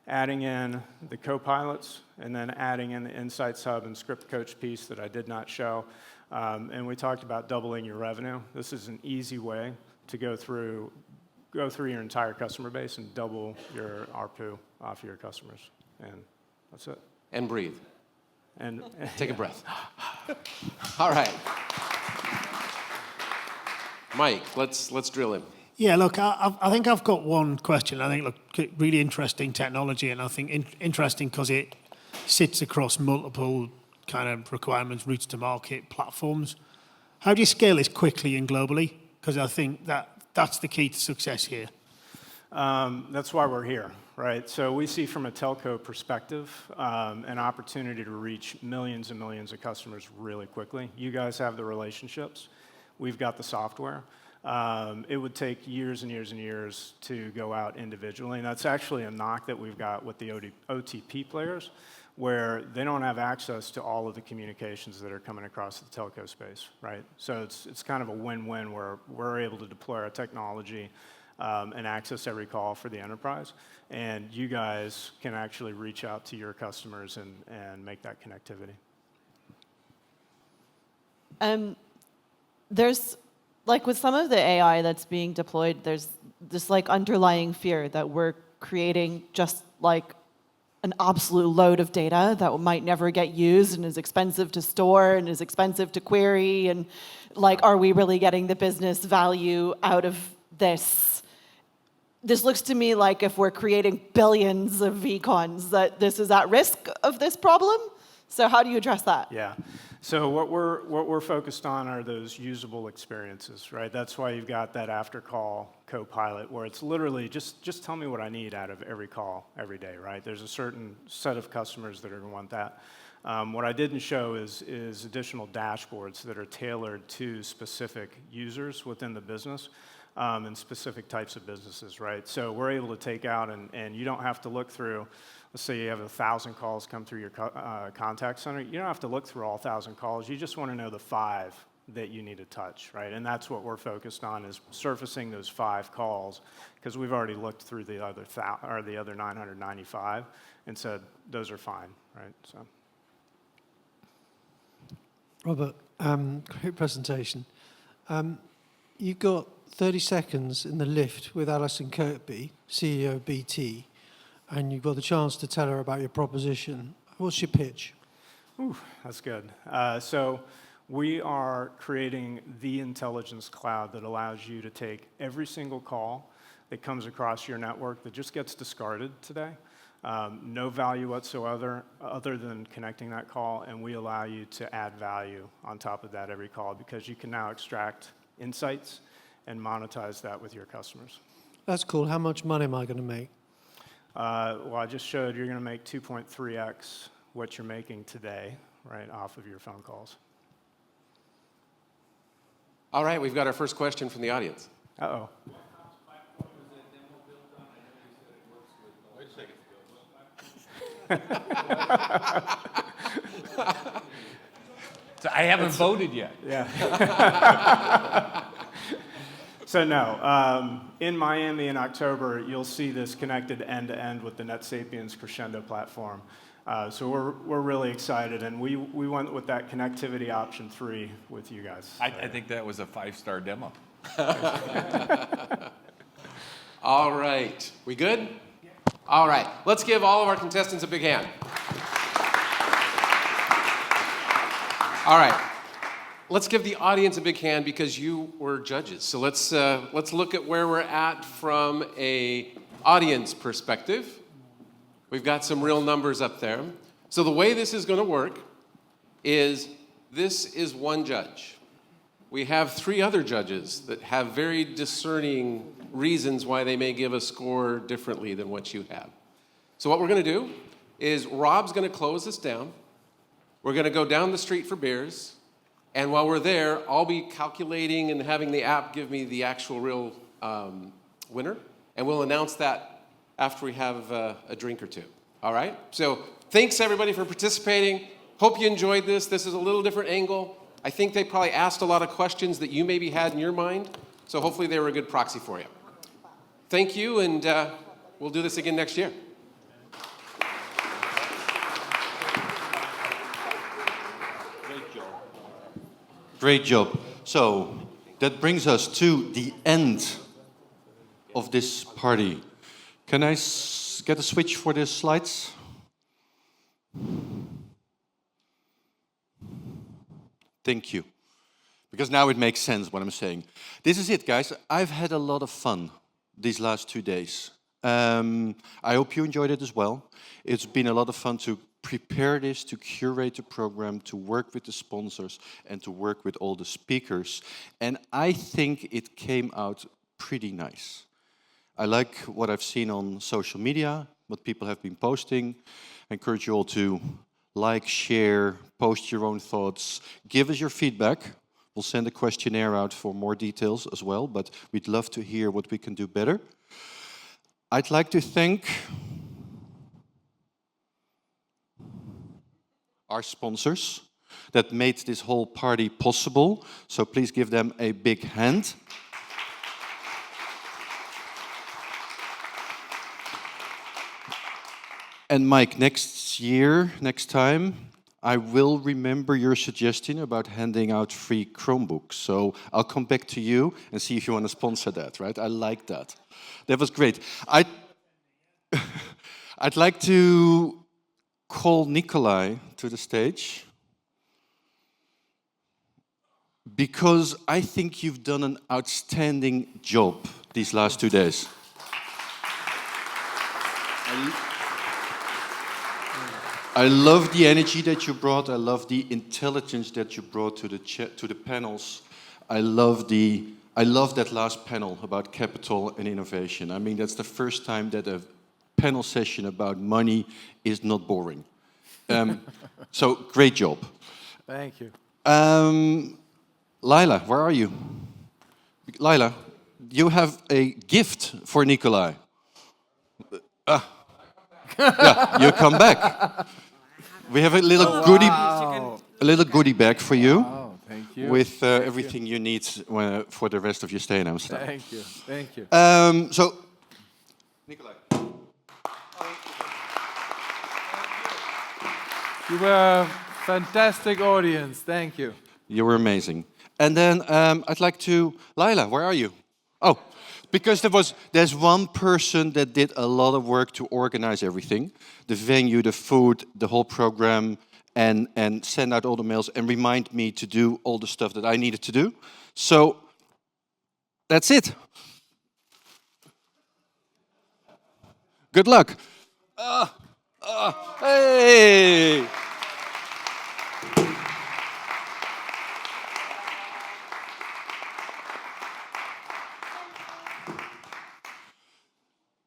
adding in the co-pilots, and then adding in the Insights Hub and Script Coach piece that I did not show. And we talked about doubling your revenue. This is an easy way to go through your entire customer base and double your ARPU off of your customers. And that's it. And breathe. And take a breath. All right. Mike, let's drill in. Yeah, look, I think I've got one question. I think, look, really interesting technology, and I think interesting because it sits across multiple kind of requirements, routes to market, platforms. How do you scale this quickly and globally? Because I think that's the key to success here. That's why we're here, right? So we see from a telco perspective an opportunity to reach millions and millions of customers really quickly. You guys have the relationships. We've got the software. It would take years and years and years to go out individually, and that's actually a knock that we've got with the OTP players, where they don't have access to all of the communications that are coming across the telco space, right? So it's kind of a win-win where we're able to deploy our technology and access every call for the enterprise, and you guys can actually reach out to your customers and make that connectivity. There's, like with some of the AI that's being deployed, there's this like underlying fear that we're creating just like an absolute load of data that might never get used and is expensive to store and is expensive to query, and like, are we really getting the business value out of this? This looks to me like if we're creating billions of VCons, that this is at risk of this problem. So how do you address that? Yeah. So what we're focused on are those usable experiences, right? That's why you've got that after call co-pilot where it's literally just tell me what I need out of every call every day, right? There's a certain set of customers that are going to want that. What I didn't show is additional dashboards that are tailored to specific users within the business and specific types of businesses, right? So we're able to take out and you don't have to look through. Let's say you have 1,000 calls come through your contact center. You don't have to look through all 1,000 calls. You just want to know the 5 that you need to touch, right? And that's what we're focused on, is surfacing those 5 calls, because we've already looked through the other 995 and said those are fine, right? So. Robert, great presentation. You got 30 seconds in the lift with Alison Kirkby, CEO of BT, and you've got the chance to tell her about your proposition. What's your pitch? Ooh, that's good. So we are creating the intelligence cloud that allows you to take every single call that comes across your network that just gets discarded today. No value whatsoever other than connecting that call, and we allow you to add value on top of that every call, because you can now extract insights and monetize that with your customers. That's cool. How much money am I going to make? Well, I just showed you're going to make 2.3x what you're making today, right, off of your phone calls. All right, we've got our first question from the audience. Uh-oh. Wait a second. So I haven't voted yet. Yeah. So no, in Miami in October, you'll see this connected end-to-end with the NetSapiens Crescendo platform. So we're really excited, and we went with that connectivity option 3 with you guys. I think that was a 5-star demo. All right, we good? All right, let's give all of our contestants a big hand. All right, let's give the audience a big hand because you were judges. So let's look at where we're at from a audience perspective. We've got some real numbers up there. So the way this is going to work is this is one judge. We have 3 other judges that have very discerning reasons why they may give a score differently than what you have. So what we're going to do is Rob's going to close this down. We're going to go down the street for beers. And while we're there, I'll be calculating and having the app give me the actual real winner. And we'll announce that after we have a drink or two. All right? So thanks, everybody, for participating. Hope you enjoyed this. This is a little different angle. I think they probably asked a lot of questions that you maybe had in your mind. So hopefully they were a good proxy for you. Thank you, and we'll do this again next year. Great job. So that brings us to the end of this party. Can I get a switch for the slides? Thank you. Because now it makes sense what I'm saying. This is it, guys. I've had a lot of fun these last 2 days. I hope you enjoyed it as well. It's been a lot of fun to prepare this, to curate the program, to work with the sponsors, and to work with all the speakers. And I think it came out pretty nice. I like what I've seen on social media, what people have been posting. I encourage you all to like, share, post your own thoughts, give us your feedback. We'll send a questionnaire out for more details as well, but we'd love to hear what we can do better. I'd like to thank our sponsors that made this whole party possible. So please give them a big hand. And Mike, next time, I will remember your suggestion about handing out free Chromebooks. So I'll come back to you and see if you want to sponsor that, right? I like that. That was great. I'd like to call Nikolai to the stage because I think you've done an outstanding job these last 2 days. I love the energy that you brought. I love the intelligence that you brought to the panels. I love that last panel about capital and innovation. I mean, that's the first time that a panel session about money is not boring. So great job. Thank you. Lila, where are you? Lila, you have a gift for Nikolai. Yeah, you come back. We have a little goodie bag for you. Oh, thank you. With everything you need for the rest of your stay in Amsterdam. Thank you. Thank you. So, Nikolai. You were a fantastic audience. Thank you. You were amazing. And then I'd like to, Lila, where are you? Oh, because there's one person that did a lot of work to organize everything, the venue, the food, the whole program, and send out all the mails and remind me to do all the stuff that I needed to do. So that's it. Good luck. Hey!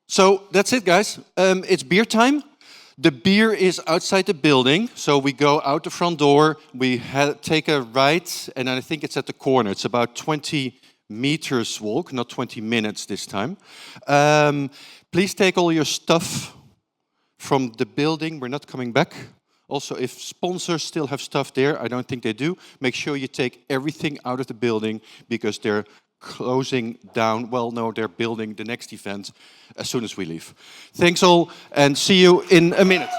So that's it, guys. It's beer time. The beer is outside the building, so we go out the front door, we take a right, and I think it's at the corner. It's about 20 meters walk, not 20 minutes this time. Please take all your stuff from the building. We're not coming back. Also, if sponsors still have stuff there, I don't think they do, make sure you take everything out of the building because they're closing down. Well, no, they're building the next event as soon as we leave. Thanks all, and see you in a minute.